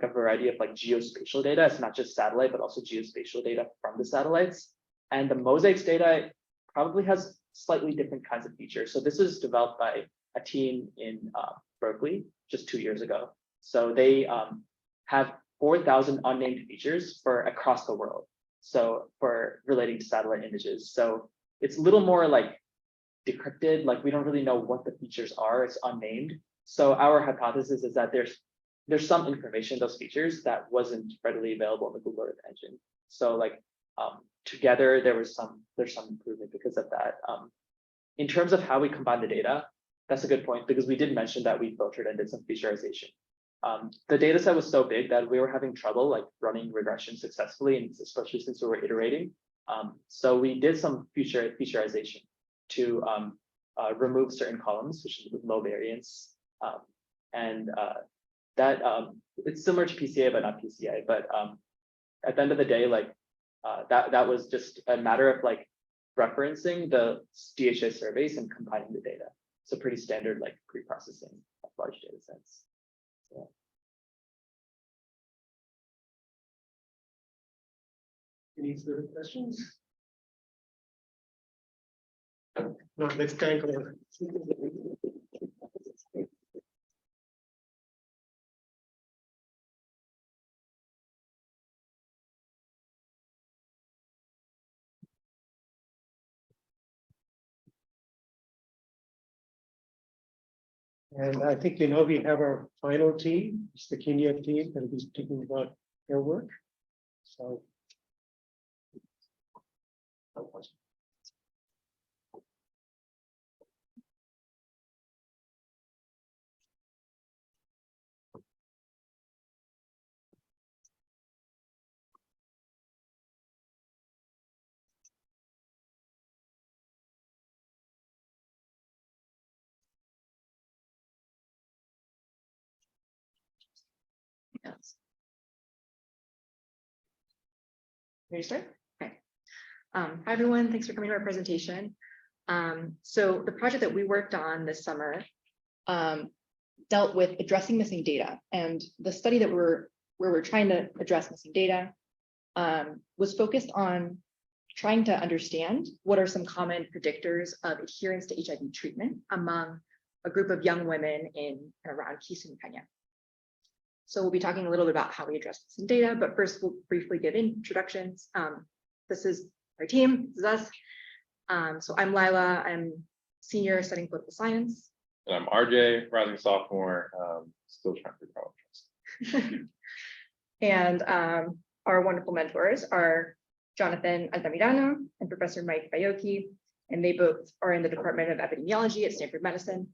a variety of geospatial data. It's not just satellite, but also geospatial data from the satellites. And the mosaics data probably has slightly different kinds of features. So this was developed by a team in Berkeley just 2 years ago. So they have 4,000 unnamed features for across the world. So for relating to satellite images. So it's a little more like decrypted, like we don't really know what the features are, it's unnamed. So our hypothesis is that there's some information in those features that wasn't readily available in the Google Earth engine. So like together there's some improvement because of that. In terms of how we combine the data, that's a good point because we did mention that we filtered and did some featureization. The data set was so big that we were having trouble like running regression successfully, and especially since we were iterating. So we did some featureization to remove certain columns, which is with low variance. That it's similar to PCA, but not PCA. But at the end of the day, like that was just a matter of like referencing the DHA surveys and combining the data. So pretty standard like pre-processing of large data sets. Yeah. Any further questions? No, let's thank our. And I think, we have our final team, it's the Kenya team that will be speaking about their work. So. Yes. Ready to start? Okay. Hi, everyone. Thanks for coming to our presentation. So the project that we worked on this summer dealt with addressing missing data. And the study that where we're trying to address missing data was focused on trying to understand what are some common predictors of adherence to HIV treatment among a group of young women in and around Kisumu, Kenya. So we'll be talking a little bit about how we address missing data, but first we'll briefly give introductions. This is our team, this is us. So I'm Lila, I'm senior studying political science. And I'm RJ, rising sophomore, still trying to figure out. And our wonderful mentors are Jonathan Altamirano and Professor Mike Bayoki, and they both are in the Department of Epidemiology at Stanford Medicine.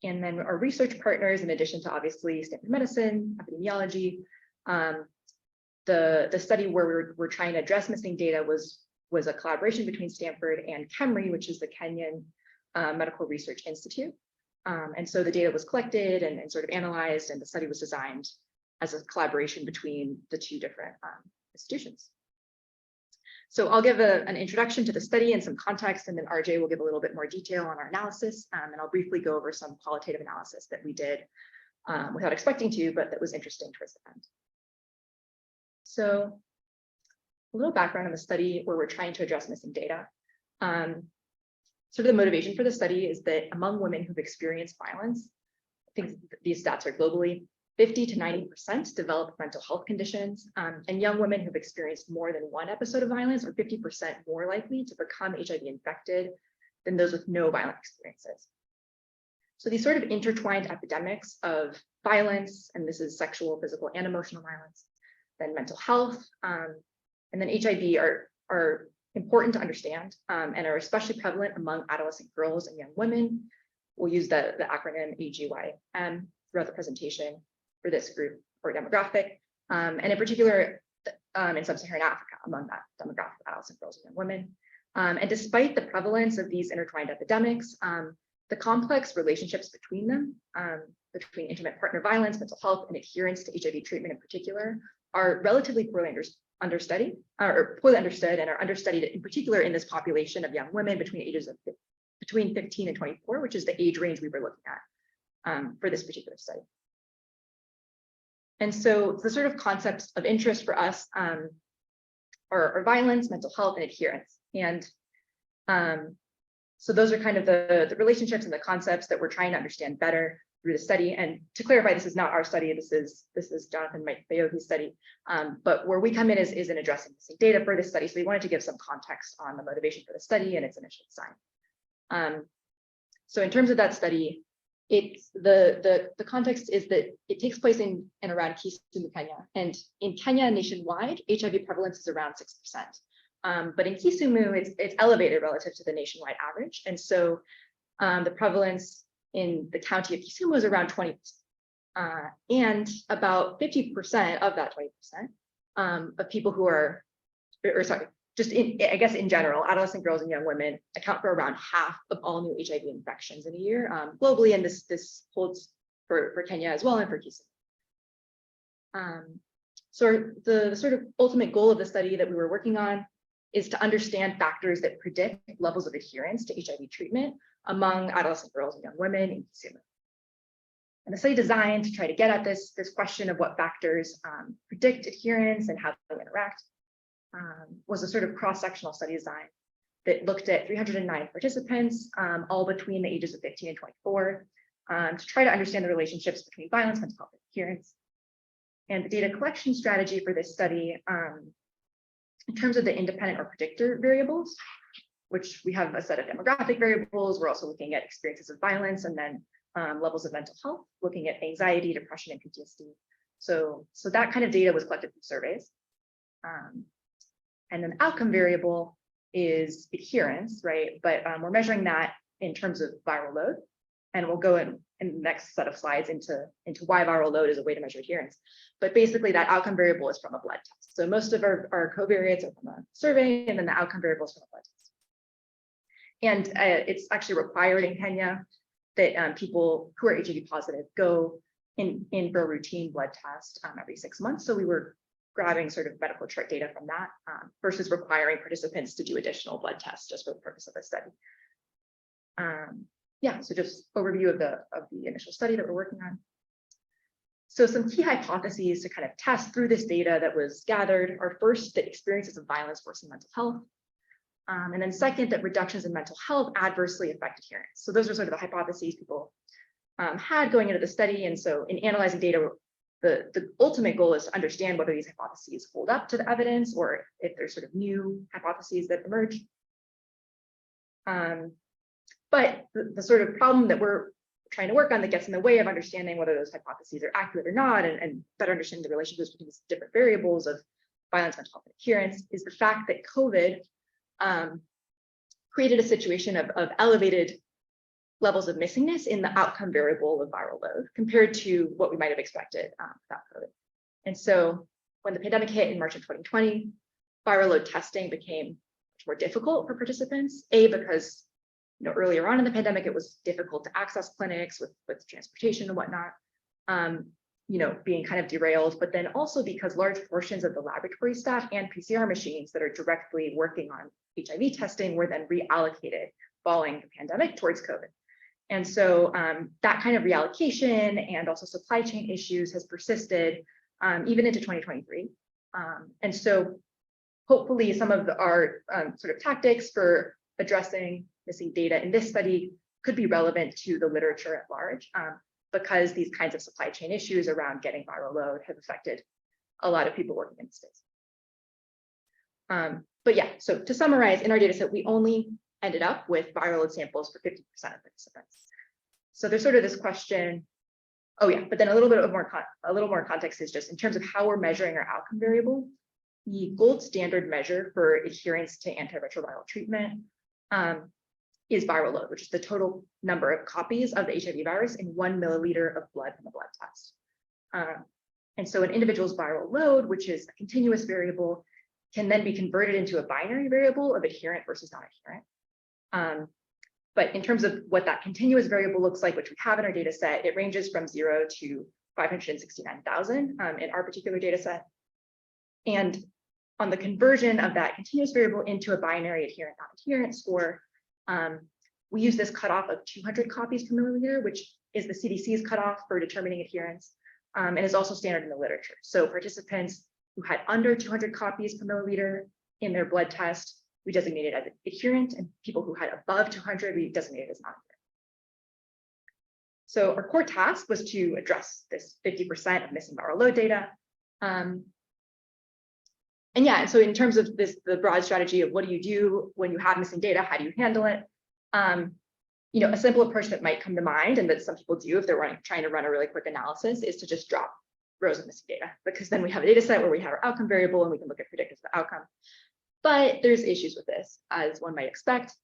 And then our research partners, in addition to obviously Stanford Medicine, epidemiology, the study where we're trying to address missing data was a collaboration between Stanford and KEMRI, which is the Kenyan Medical Research Institute. And so the data was collected and sort of analyzed, and the study was designed as a collaboration between the two different institutions. So I'll give an introduction to the study and some context, and then RJ will give a little bit more detail on our analysis, and I'll briefly go over some qualitative analysis that we did without expecting to, but that was interesting towards the end. So a little background on the study where we're trying to address missing data. Sort of the motivation for the study is that among women who've experienced violence, I think these stats are globally, 50 to 90% develop mental health conditions, and young women who've experienced more than one episode of violence are 50% more likely to become HIV infected than those with no violent experiences. So these sort of intertwined epidemics of violence, and this is sexual, physical, and emotional violence, then mental health, and then HIV are important to understand and are especially prevalent among adolescent girls and young women. We'll use the acronym AGYM throughout the presentation for this group or demographic, and in particular in sub-Saharan Africa among that demographic of adolescent girls and young women. And despite the prevalence of these intertwined epidemics, the complex relationships between them, between intimate partner violence, mental health, and adherence to HIV treatment in particular, are relatively poorly understudied and are understudied in particular in this population of young women between 15 and 24, which is the age range we were looking at for this particular study. And so the sort of concepts of interest for us are violence, mental health, and adherence. And so those are kind of the relationships and the concepts that we're trying to understand better. through the study. And to clarify, this is not our study. This is Jonathan Bayohi's study. But where we come in is in addressing missing data for this study. So we wanted to give some context on the motivation for the study and its initial design. So in terms of that study, it's the context is that it takes place in and around Kisumu, Kenya. And in Kenya nationwide, HIV prevalence is around 6%. But in Kisumu, it's elevated relative to the nationwide average. And so the prevalence in the county of Kisumu is around 20%. And about 50% of that 20% of people who are, or sorry, just I guess in general, adolescent girls and young women account for around half of all new HIV infections in a year globally, and this holds for Kenya as well and for Kisumu. So the sort of ultimate goal of the study that we were working on is to understand factors that predict levels of adherence to HIV treatment among adolescent girls and young women in Kisumu. And the study designed to try to get at this question of what factors predict adherence and how they interact. Was a sort of cross-sectional study design that looked at 309 participants, all between the ages of 15 and 24, to try to understand the relationships between violence, mental health, and adherence. And the data collection strategy for this study, in terms of the independent or predictor variables, which we have a set of demographic variables, we're also looking at experiences of violence and then levels of mental health, looking at anxiety, depression, and PTSD. So that kind of data was collected from surveys. And then the outcome variable is adherence, right? But we're measuring that in terms of viral load. And we'll go in the next set of slides into why viral load is a way to measure adherence. But basically that outcome variable is from a blood test. So most of our covariates are from a survey, and then the outcome variable is from a blood test. And it's actually required in Kenya that people who are HIV positive go in for a routine blood test every 6 months. So we were grabbing sort of medical chart data from that versus requiring participants to do additional blood tests just for the purpose of the study. Yeah, so just overview of the initial study that we're working on. So some key hypotheses to kind of test through this data that was gathered are first that experiences of violence worsen mental health. And then second, that reductions in mental health adversely affect adherence. So those are sort of the hypotheses people had going into the study. And so in analyzing data, the ultimate goal is to understand whether these hypotheses hold up to the evidence or if there's sort of new hypotheses that emerge. But the sort of problem that we're trying to work on that gets in the way of understanding whether those hypotheses are accurate or not, and better understanding the relationships between these different variables of violence, mental health, and adherence, is the fact that COVID created a situation of elevated levels of missingness in the outcome variable of viral load compared to what we might have expected without COVID. And so when the pandemic hit in March of 2020, viral load testing became much more difficult for participants, because earlier on in the pandemic, it was difficult to access clinics with transportation and whatnot, being kind of derailed, but then also because large portions of the laboratory staff and PCR machines that are directly working on HIV testing were then reallocated following the pandemic towards COVID. And so that kind of reallocation and also supply chain issues has persisted even into 2023. And so hopefully some of our sort of tactics for addressing missing data in this study could be relevant to the literature at large, because these kinds of supply chain issues around getting viral load have affected a lot of people working in the space. But yeah, so to summarize, in our data set, we only ended up with viral load samples for 50% of participants. So there's sort of this question, but then a little more context is just in terms of how we're measuring our outcome variable. The gold standard measure for adherence to antiretroviral treatment is viral load, which is the total number of copies of the HIV virus in 1 milliliter of blood from a blood test. And so an individual's viral load, which is a continuous variable, can then be converted into a binary variable of adherent versus non-adherent. But in terms of what that continuous variable looks like, which we have in our data set, it ranges from 0 to 569,000 in our particular data set. And on the conversion of that continuous variable into a binary adherent non-adherent score, we use this cutoff of 200 copies per milliliter, which is the CDC's cutoff for determining adherence, and is also standard in the literature. So participants who had under 200 copies per milliliter in their blood test, we designated as adherent, and people who had above 200, we designated as non-adherent. So our core task was to address this 50% of missing viral load data. And yeah, so in terms of this, the broad strategy of what do you do when you have missing data, how do you handle it? You know, a simple approach that might come to mind, and that some people do if they're trying to run a really quick analysis, is to just drop rows of missing data, because then we have a data set where we have our outcome variable and we can look at predictors of the outcome. But there's issues with this, as one might expect.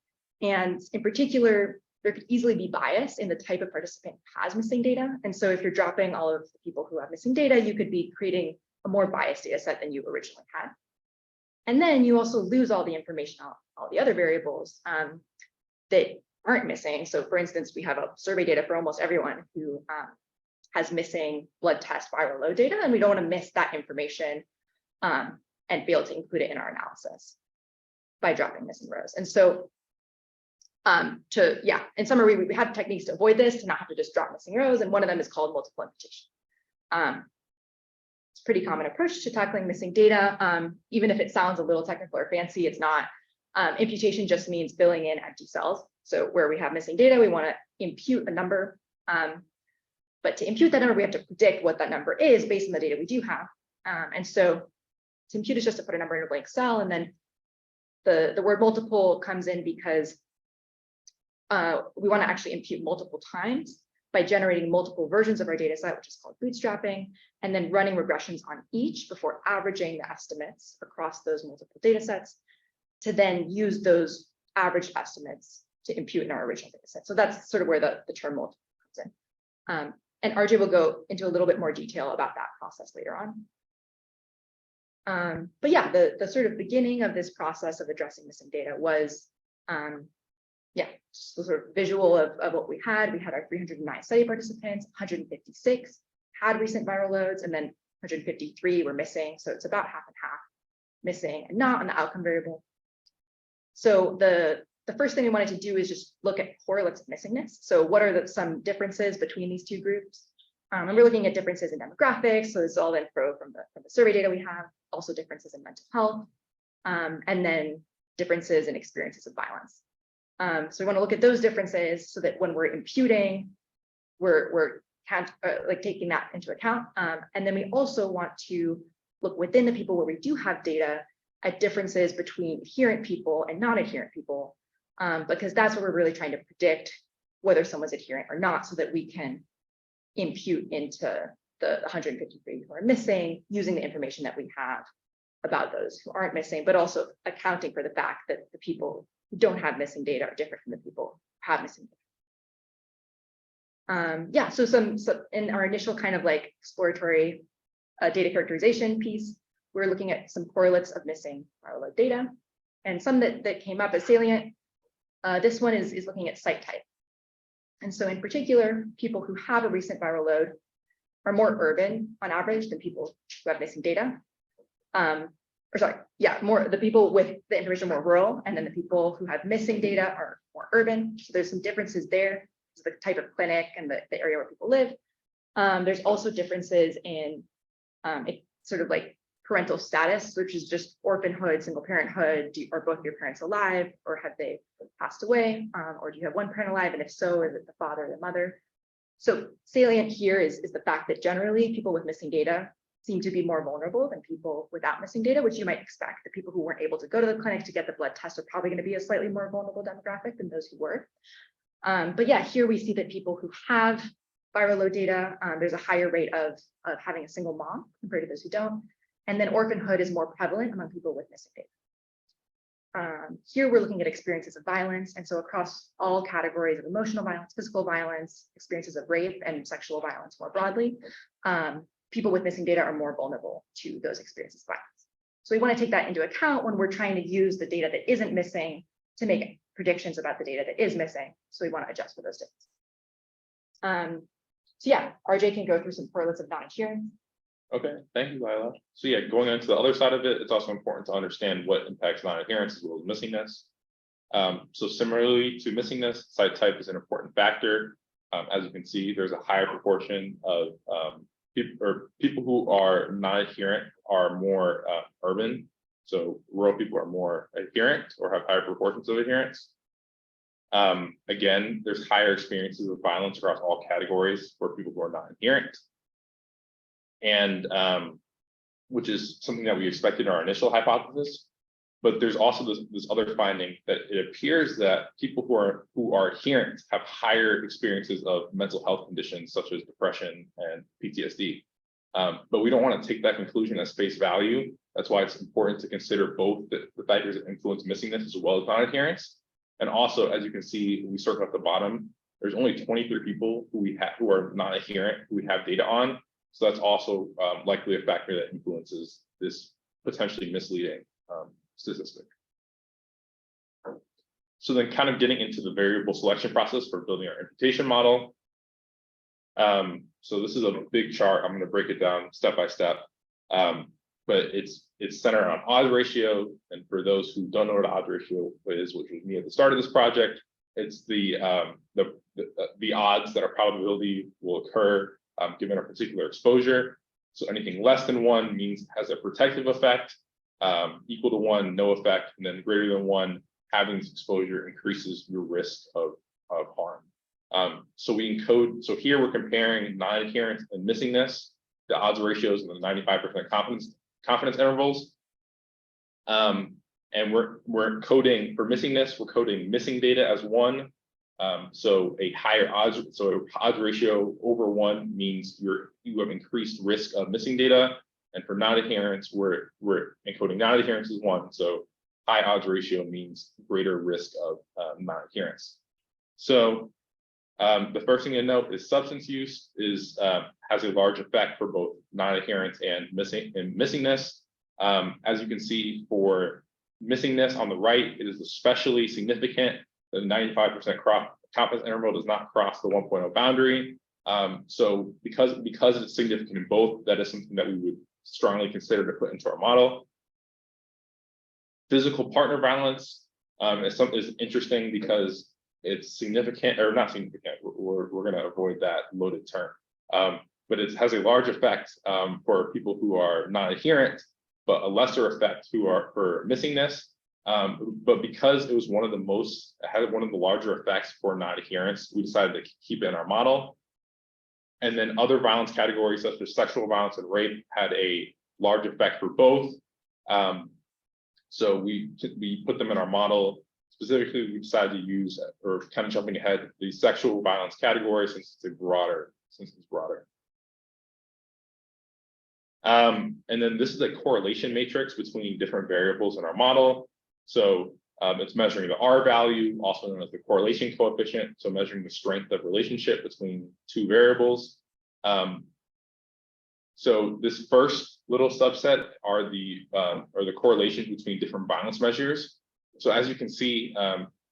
And in particular, there could easily be bias in the type of participant who has missing data. And so if you're dropping all of the people who have missing data, you could be creating a more biased data set than you originally had. And then you also lose all the information, all the other variables that aren't missing. So for instance, we have a survey data for almost everyone who has missing blood test viral load data, and we don't want to miss that information and be able to include it in our analysis by dropping missing rows. And so in summary, we have techniques to avoid this, to not have to just drop missing rows, and one of them is called multiple imputation. It's a pretty common approach to tackling missing data. Even if it sounds a little technical or fancy, it's not. Imputation just means filling in empty cells. So where we have missing data, we want to impute a number. But to impute that number, we have to predict what that number is based on the data we do have. And so to impute is just to put a number in a blank cell. And then the word multiple comes in because we want to actually impute multiple times by generating multiple versions of our data set, which is called bootstrapping, and then running regressions on each before averaging the estimates across those multiple data sets to then use those averaged estimates to impute in our original data set. So that's sort of where the term multiple comes in. And RJ will go into a little bit more detail about that process later on. But yeah, the sort of beginning of this process of addressing missing data was, just the sort of visual of what we had. We had our 309 study participants, 156 had recent viral loads, and then 153 were missing. So it's about half and half missing and not on the outcome variable. So the first thing we wanted to do is just look at correlates of missingness. So what are some differences between these two groups? And we're looking at differences in demographics. So this is all info from the survey data we have, also differences in mental health, and then differences in experiences of violence. So we want to look at those differences so that when we're imputing, we're taking that into account. And then we also want to look within the people where we do have data at differences between adherent people and non-adherent people, because that's what we're really trying to predict whether someone's adherent or not, so that we can impute into the 153 who are missing using the information that we have about those who aren't missing, but also accounting for the fact that the people who don't have missing data are different from the people who have missing data. So some in our initial kind of like exploratory data characterization piece, we're looking at some correlates of missing viral load data, and some that came up as salient. This one is looking at site type. And so in particular, people who have a recent viral load are more urban on average than people who have missing data. The people with the information are more rural, and then the people who have missing data are more urban. So there's some differences there. It's the type of clinic and the area where people live. There's also differences in sort of like parental status, which is just orphanhood, single parenthood. Are both your parents alive, or have they passed away? Or do you have one parent alive? And if so, is it the father or the mother? So salient here is the fact that generally people with missing data seem to be more vulnerable than people without missing data, which you might expect. The people who weren't able to go to the clinic to get the blood test are probably going to be a slightly more vulnerable demographic than those who were. But yeah, here we see that people who have viral load data, there's a higher rate of having a single mom compared to those who don't. And then orphanhood is more prevalent among people with missing data. Here we're looking at experiences of violence. And so across all categories of emotional violence, physical violence, experiences of rape, and sexual violence more broadly, people with missing data are more vulnerable to those experiences of violence. So we want to take that into account when we're trying to use the data that isn't missing to make predictions about the data that is missing. So we want to adjust for those differences. So yeah, RJ can go through some correlates of non-adherence. Okay, thank you, Lila. So yeah, going on to the other side of it, it's also important to understand what impacts non-adherence as well as missingness. So similarly to missingness, site type is an important factor. As you can see, there's a higher proportion of people who are non-adherent are more urban. So rural people are more adherent or have higher proportions of adherence. Again, there's higher experiences of violence across all categories for people who are not adherent. And which is something that we expected in our initial hypothesis. But there's also this other finding that it appears that people who are adherent have higher experiences of mental health conditions such as depression and PTSD. But we don't want to take that conclusion as face value. That's why it's important to consider both the factors that influence missingness as well as non-adherence. And also, as you can see, we circle at the bottom, there's only 23 people who are not adherent who we have data on. So that's also likely a factor that influences this potentially misleading statistic. So then kind of getting into the variable selection process for building our imputation model. So this is a big chart. I'm going to break it down step by step. But it's centered on odds ratio. And for those who don't know what odds ratio is, which was me at the start of this project, it's the odds that a probability will occur given a particular exposure. So anything less than 1 means it has a protective effect, equal to 1, no effect, and then greater than 1, having this exposure increases your risk of harm. So we encode, so here we're comparing non-adherence and missingness, the odds ratios and the 95% confidence intervals. And we're coding for missingness, we're coding missing data as 1. So a higher odds, so odds ratio over 1 means you have increased risk of missing data. And for non-adherence, we're encoding non-adherence as 1. So high odds ratio means greater risk of non-adherence. So the first thing to note is substance use has a large effect for both non-adherence and missingness. As you can see, for missingness on the right, it is especially significant. The 95% confidence interval does not cross the 1.0 boundary. So because it's significant in both, that is something that we would strongly consider to put into our model. Physical partner violence is interesting because it's significant, or not significant, we're going to avoid that loaded term. But it has a large effect for people who are non-adherent, but a lesser effect who are for missingness. But because it was had one of the larger effects for non-adherence, we decided to keep it in our model. And then other violence categories such as sexual violence and rape had a large effect for both. So we put them in our model. Specifically, we decided to use, or kind of jumping ahead, the sexual violence category since it's broader. And then this is a correlation matrix between different variables in our model. So it's measuring the R value, also known as the correlation coefficient. So measuring the strength of relationship between two variables. So this first little subset are the correlations between different violence measures. So as you can see,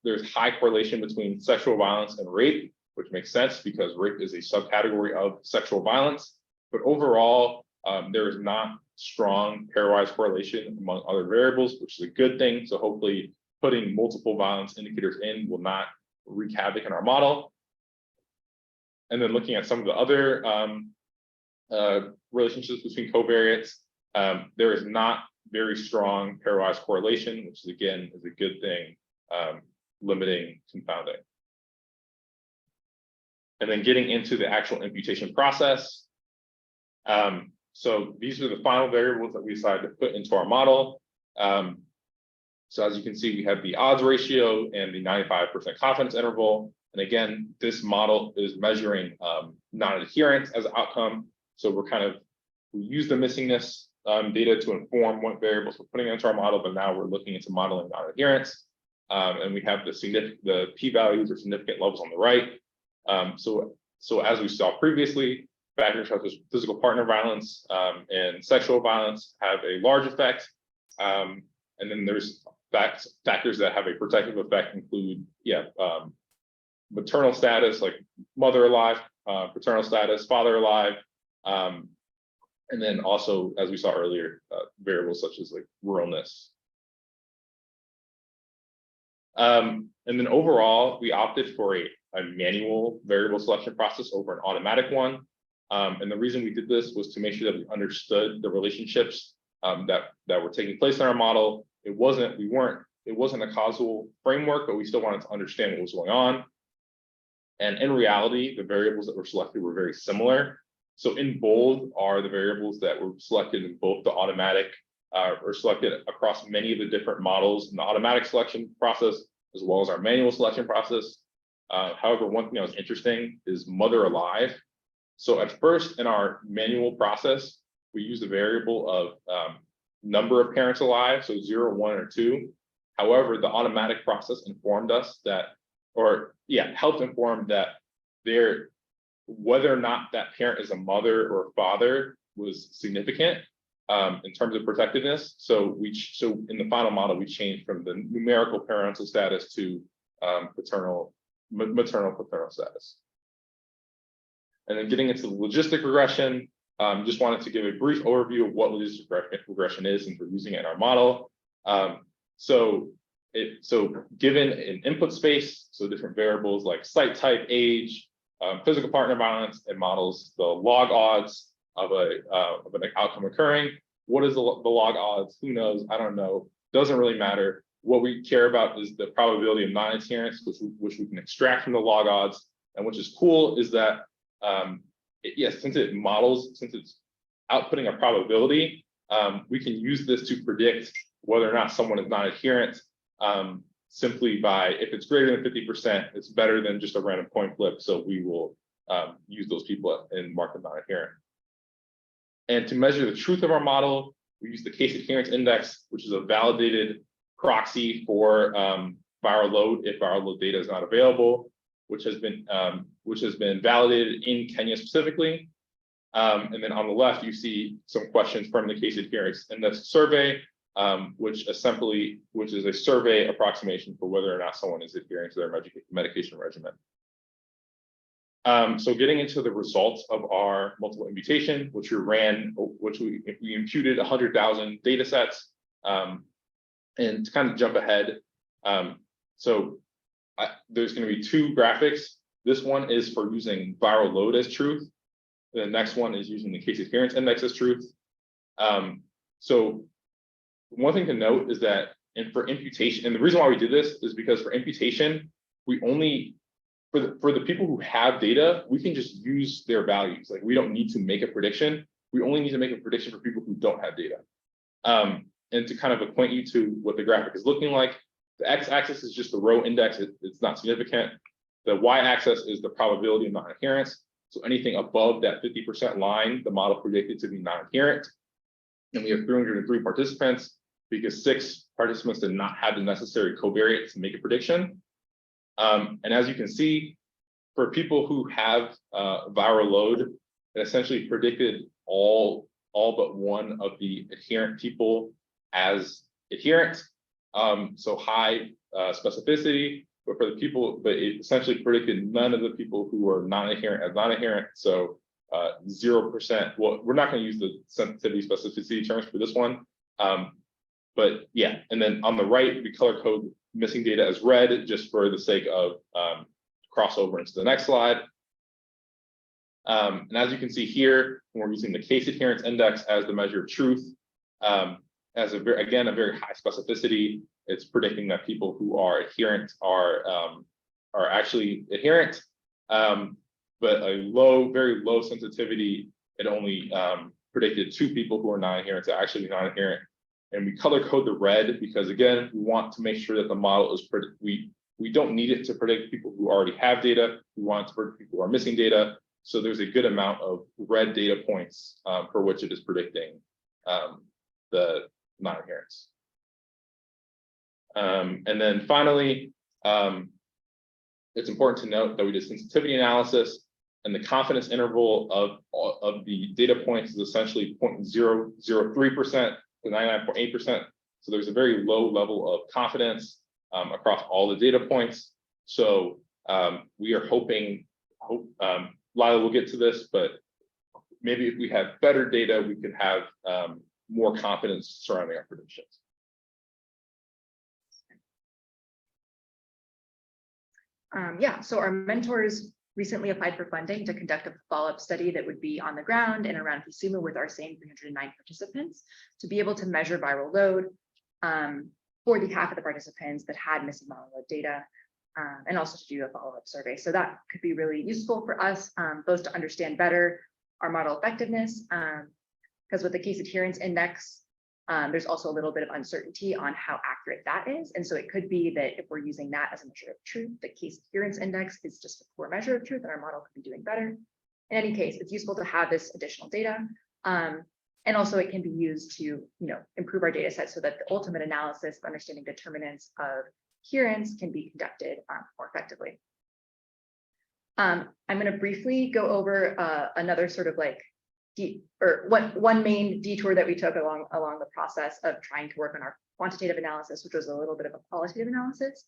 there's high correlation between sexual violence and rape, which makes sense because rape is a subcategory of sexual violence. But overall, there is not strong pairwise correlation among other variables, which is a good thing. So hopefully putting multiple violence indicators in will not wreak havoc in our model. And then looking at some of the other relationships between covariates, there is not very strong pairwise correlation, which again is a good thing, limiting confounding. And then getting into the actual imputation process. So these are the final variables that we decided to put into our model. So as you can see, we have the odds ratio and the 95% confidence interval. And again, this model is measuring non-adherence as an outcome. So we use the missingness data to inform what variables we're putting into our model, but now we're looking into modeling non-adherence. And we have the p-values or significant levels on the right. So as we saw previously, factors such as physical partner violence and sexual violence have a large effect. And then there's factors that have a protective effect include, maternal status, like mother alive, paternal status, father alive. And then also, as we saw earlier, variables such as like ruralness. And then overall, we opted for a manual variable selection process over an automatic one. And the reason we did this was to make sure that we understood the relationships that were taking place in our model. We weren't it wasn't a causal framework, but we still wanted to understand what was going on. And in reality, the variables that were selected were very similar. So in bold are the variables that were selected in both the automatic or selected across many of the different models in the automatic selection process, as well as our manual selection process. However, one thing that was interesting is mother alive. So at first in our manual process, we used a variable of number of parents alive, so 0, 1, or 2. However, the automatic process informed us that, helped inform that whether or not that parent is a mother or a father was significant in terms of protectiveness. So in the final model, we changed from the numerical parental status to maternal paternal status. And then getting into the logistic regression, just wanted to give a brief overview of what logistic regression is and we're using it in our model. So given an input space, so different variables like site type, age, physical partner violence, it models the log odds of an outcome occurring. What is the log odds? Who knows? I don't know. Doesn't really matter. What we care about is the probability of non-adherence, which we can extract from the log odds. And which is cool is that since it's outputting a probability, we can use this to predict whether or not someone is non-adherent simply by, if it's greater than 50%, it's better than just a random coin flip. So we will use those people and mark them non-adherent. And to measure the truth of our model, we use the case adherence index, which is a validated proxy for viral load if viral load data is not available, which has been validated in Kenya specifically. And then on the left, you see some questions from the case adherence index survey, which is a survey approximation for whether or not someone is adhering to their medication regimen. So getting into the results of our multiple imputation, which we imputed 100,000 data sets. And to kind of jump ahead, there's going to be two graphics. This one is for using viral load as truth. The next one is using the case adherence index as truth. So one thing to note is that for imputation, and the reason why we did this is because for imputation, we only, for the people who have data, we can just use their values. Like we don't need to make a prediction. We only need to make a prediction for people who don't have data. And to kind of acquaint you to what the graphic is looking like, the x-axis is just the row index. It's not significant. The y-axis is the probability of non-adherence. So anything above that 50% line, the model predicted to be non-adherent. And we have 303 participants because 6 participants did not have the necessary covariate to make a prediction. And as you can see, for people who have viral load, it essentially predicted all but one of the adherent people as adherent. So high specificity, but it essentially predicted none of the people who were non-adherent as non-adherent. So 0%. Well, we're not going to use the sensitivity specificity terms for this one. But yeah, and then on the right, we color code missing data as red just for the sake of crossover into the next slide. And as you can see here, we're using the case adherence index as the measure of truth. As a very high specificity. It's predicting that people who are adherent are actually adherent, but a very low sensitivity. It only predicted 2 people who are non-adherent to actually non-adherent. And we color code the red because again, we want to make sure that the model is we don't need it to predict people who already have data. We want it to predict people who are missing data. So there's a good amount of red data points for which it is predicting the non-adherence. And then finally, it's important to note that we did sensitivity analysis and the confidence interval of the data points is essentially 0.003% to 99.8%. So there's a very low level of confidence across all the data points. So we are hoping, Lila will get to this, but maybe if we have better data, we could have more confidence surrounding our predictions. So our mentors recently applied for funding to conduct a follow-up study that would be on the ground and around Kisumu with our same 309 participants to be able to measure viral load. for the half of the participants that had missing viral load data, and also to do a follow-up survey. So that could be really useful for us, both to understand better our model effectiveness, because with the case adherence index, there's also a little bit of uncertainty on how accurate that is. And so it could be that if we're using that as a measure of truth, the case adherence index is just a poor measure of truth, and our model could be doing better. In any case, it's useful to have this additional data. And also it can be used to, improve our data set so that the ultimate analysis of understanding determinants of adherence can be conducted more effectively. I'm going to briefly go over another sort of like one main detour that we took along the process of trying to work on our quantitative analysis, which was a little bit of a qualitative analysis.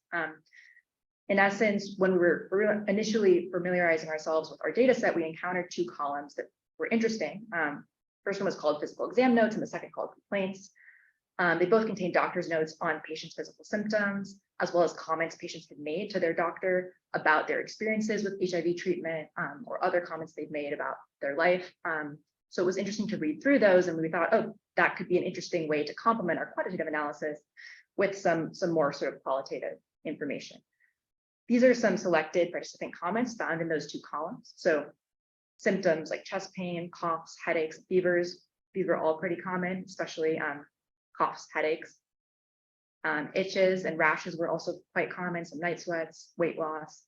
In essence, when we were initially familiarizing ourselves with our data set, we encountered two columns that were interesting. First one was called physical exam notes, and the second called complaints. They both contain doctor's notes on patients' physical symptoms, as well as comments patients had made to their doctor about their experiences with HIV treatment, or other comments they've made about their life. So it was interesting to read through those, and we thought, oh, that could be an interesting way to complement our quantitative analysis with some more sort of qualitative information. These are some selected participant comments found in those two columns. So symptoms like chest pain, coughs, headaches, fevers, these were all pretty common, especially coughs, headaches. Itches and rashes were also quite common, some night sweats, weight loss.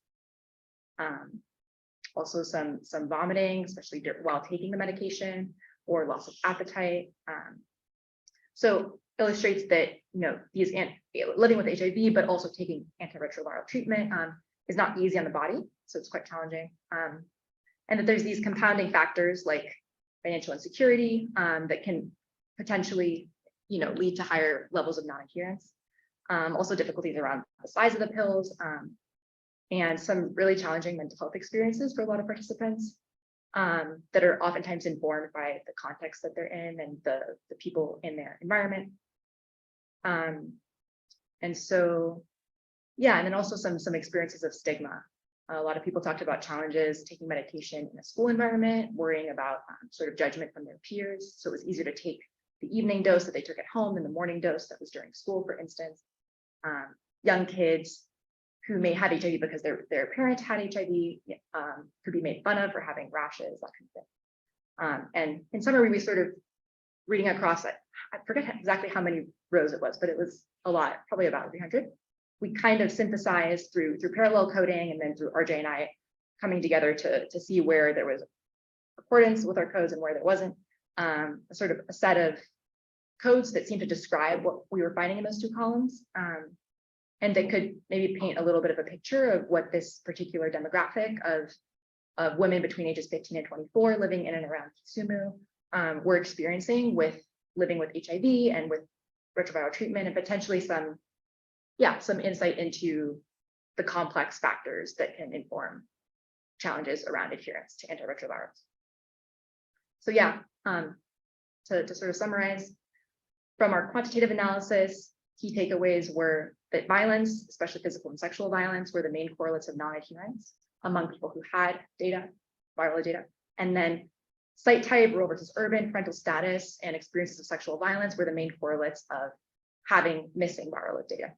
Also some vomiting, especially while taking the medication, or loss of appetite. So illustrates that these living with HIV, but also taking antiretroviral treatment is not easy on the body, so it's quite challenging. And that there's these compounding factors like financial insecurity that can potentially lead to higher levels of non-adherence. Also difficulties around the size of the pills, and some really challenging mental health experiences for a lot of participants that are oftentimes informed by the context that they're in and the people in their environment. And so, yeah, and then also some experiences of stigma. A lot of people talked about challenges taking medication in a school environment, worrying about sort of judgment from their peers. So it was easier to take the evening dose that they took at home than the morning dose that was during school, for instance. Young kids who may have HIV because their parent had HIV could be made fun of for having rashes, that kind of thing. And in summary, we sort of reading across it, I forget exactly how many rows it was, but it was a lot, probably about 300. We kind of synthesized through parallel coding and then through RJ and I coming together to see where there was accordance with our codes and where there wasn't. Sort of a set of codes that seemed to describe what we were finding in those two columns, and that could maybe paint a little bit of a picture of what this particular demographic of women between ages 15 and 24 living in and around Kisumu were experiencing with living with HIV and with retroviral treatment, and potentially some insight into the complex factors that can inform challenges around adherence to antiretrovirals. So yeah, to sort of summarize, from our quantitative analysis, key takeaways were that violence, especially physical and sexual violence, were the main correlates of non-adherence among people who had viral data. And then site type, rural versus urban, parental status, and experiences of sexual violence were the main correlates of having missing viral data.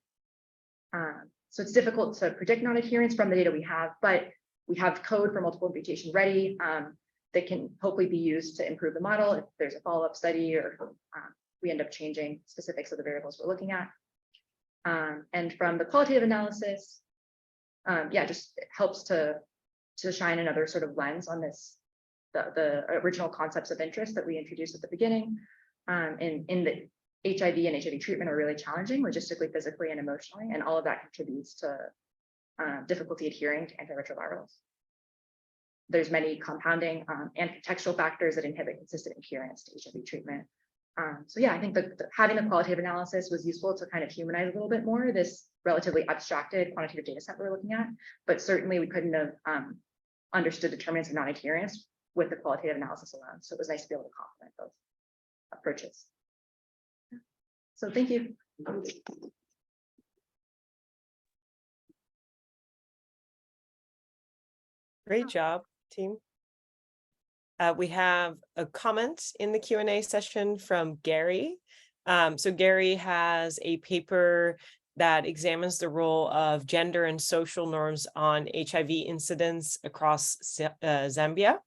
So it's difficult to predict non-adherence from the data we have, but we have code for multiple imputation ready that can hopefully be used to improve the model if there's a follow-up study or we end up changing specifics of the variables we're looking at. And from the qualitative analysis, just helps to shine another sort of lens on this, the original concepts of interest that we introduced at the beginning. In the HIV and HIV treatment are really challenging logistically, physically, and emotionally, and all of that contributes to difficulty adhering to antiretrovirals. There's many compounding and contextual factors that inhibit consistent adherence to HIV treatment. So yeah, I think that having the qualitative analysis was useful to kind of humanize a little bit more this relatively abstracted quantitative data set we're looking at, but certainly we couldn't have understood determinants of non-adherence with the qualitative analysis alone. So it was nice to be able to complement those approaches. So thank you. Great job, team. We have a comment in the Q&A session from Gary. So Gary has a paper that examines the role of gender and social norms on HIV incidence across Zambia.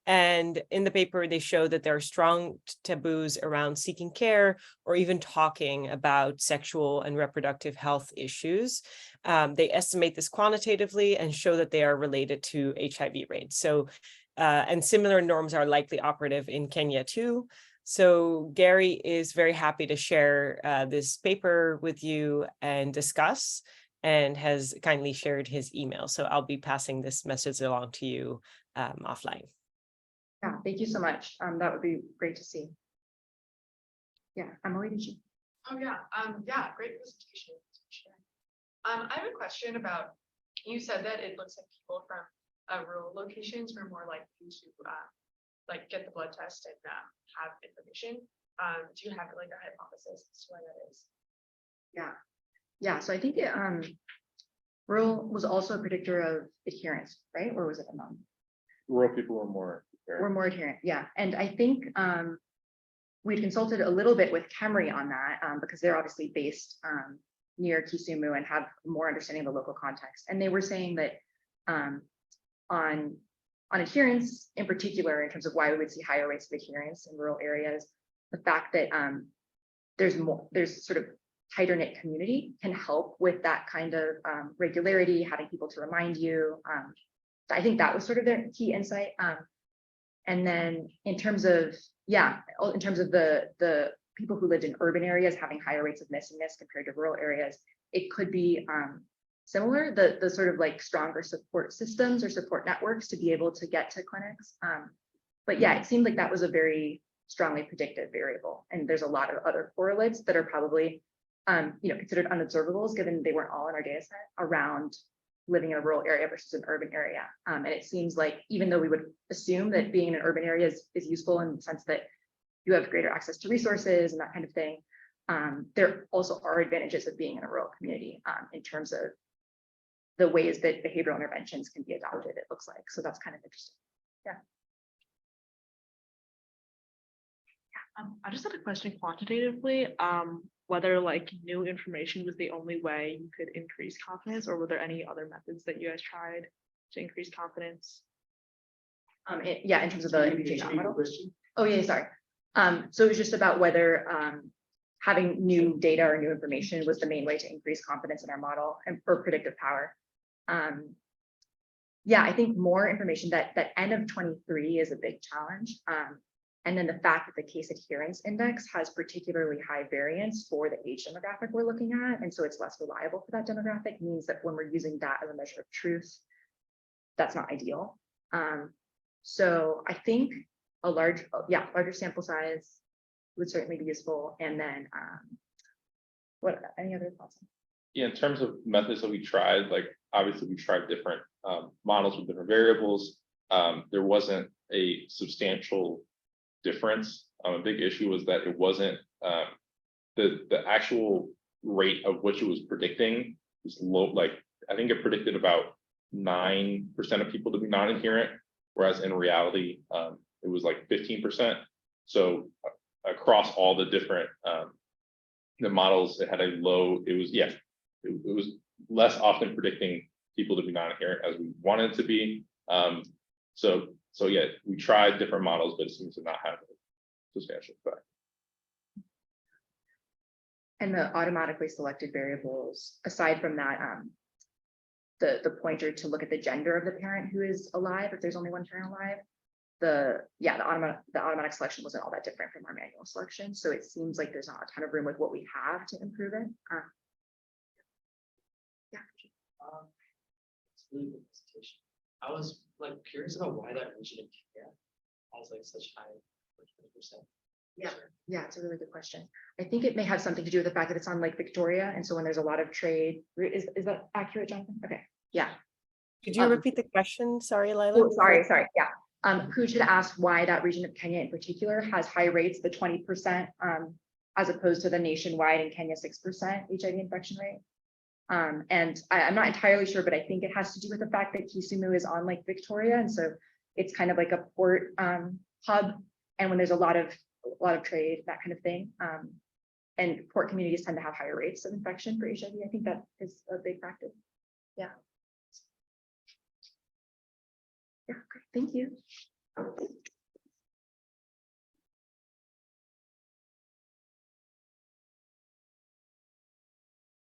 And in the paper, they show that there are strong taboos around seeking care or even talking about sexual and reproductive health issues. They estimate this quantitatively and show that they are related to HIV rates. So, and similar norms are likely operative in Kenya too. So Gary is very happy to share this paper with you and discuss, and has kindly shared his email. So I'll be passing this message along to you offline. Yeah, thank you so much. That would be great to see. Yeah, Emily, did you? Oh, yeah, great presentation. I have a question about, you said that it looks like people from rural locations were more likely to like get the blood test and have information. Do you have like a hypothesis as to why that is? Yeah, so I think rural was also a predictor of adherence, right? Or was it a non? Rural people were more. We're more adherent, yeah. And I think we'd consulted a little bit with Kemri on that because they're obviously based near Kisumu and have more understanding of the local context. And they were saying that on adherence in particular, in terms of why we would see higher rates of adherence in rural areas, the fact that there's sort of tighter knit community can help with that kind of regularity, having people to remind you. I think that was sort of their key insight. And then in terms of, the people who lived in urban areas having higher rates of missingness compared to rural areas, it could be similar, the sort of like stronger support systems or support networks to be able to get to clinics. But yeah, it seemed like that was a very strongly predictive variable. And there's a lot of other correlates that are probably considered unobservables, given they weren't all in our data set, around living in a rural area versus an urban area. And it seems like, even though we would assume that being in an urban area is useful in the sense that you have greater access to resources and that kind of thing, there also are advantages of being in a rural community in terms of the ways that behavioral interventions can be adopted, it looks like. So that's kind of interesting. Yeah. I just had a question quantitatively, whether like new information was the only way you could increase confidence, or were there any other methods that you guys tried to increase confidence? In terms of the imputation model. Oh yeah, sorry. So it was just about whether having new data or new information was the main way to increase confidence in our model and for predictive power. I think more information, that N of 23 is a big challenge. And then the fact that the case adherence index has particularly high variance for the age demographic we're looking at, and so it's less reliable for that demographic, means that when we're using that as a measure of truth, that's not ideal. So I think a larger sample size would certainly be useful. And then what, any other thoughts? Yeah, in terms of methods that we tried, like obviously we tried different models with different variables. There wasn't a substantial difference. A big issue was that it wasn't the actual rate of which it was predicting was low. Like I think it predicted about 9% of people to be non-adherent, whereas in reality it was like 15%. So across all the different the models, it had a low. It was less often predicting people to be non-adherent as we wanted it to be. So yeah, we tried different models, but it seems to not have a substantial effect. And the automatically selected variables, aside from that, the pointer to look at the gender of the parent who is alive, if there's only one parent alive, the automatic selection wasn't all that different from our manual selection. So it seems like there's not a ton of room with what we have to improve it. It's a really good presentation. I was like curious about why that region in Kenya has like such high 20%. Yeah, it's a really good question. I think it may have something to do with the fact that it's on Lake Victoria, and so when there's a lot of trade, is that accurate, Jonathan? Okay, yeah. Could you repeat the question? Sorry, Lila. Oh, sorry. Yeah. Who should ask why that region of Kenya in particular has high rates, the 20%, as opposed to the nationwide in Kenya 6% HIV infection rate. And I'm not entirely sure, but I think it has to do with the fact that Kisumu is on Lake Victoria, and so it's kind of like a port hub. And when there's a lot of trade, that kind of thing, And poor communities tend to have higher rates of infection for HIV. I think that is a big factor. Yeah. Yeah, great. Thank you.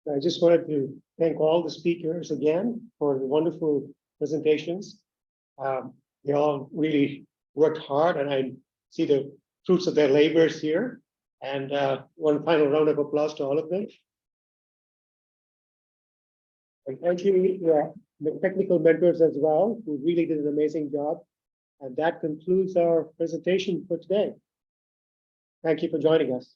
I just wanted to thank all the speakers again for the wonderful presentations. They all really worked hard, and I see the fruits of their labors here. And one final round of applause to all of them. And thank you, the technical mentors as well, who really did an amazing job. And that concludes our presentation for today. Thank you for joining us.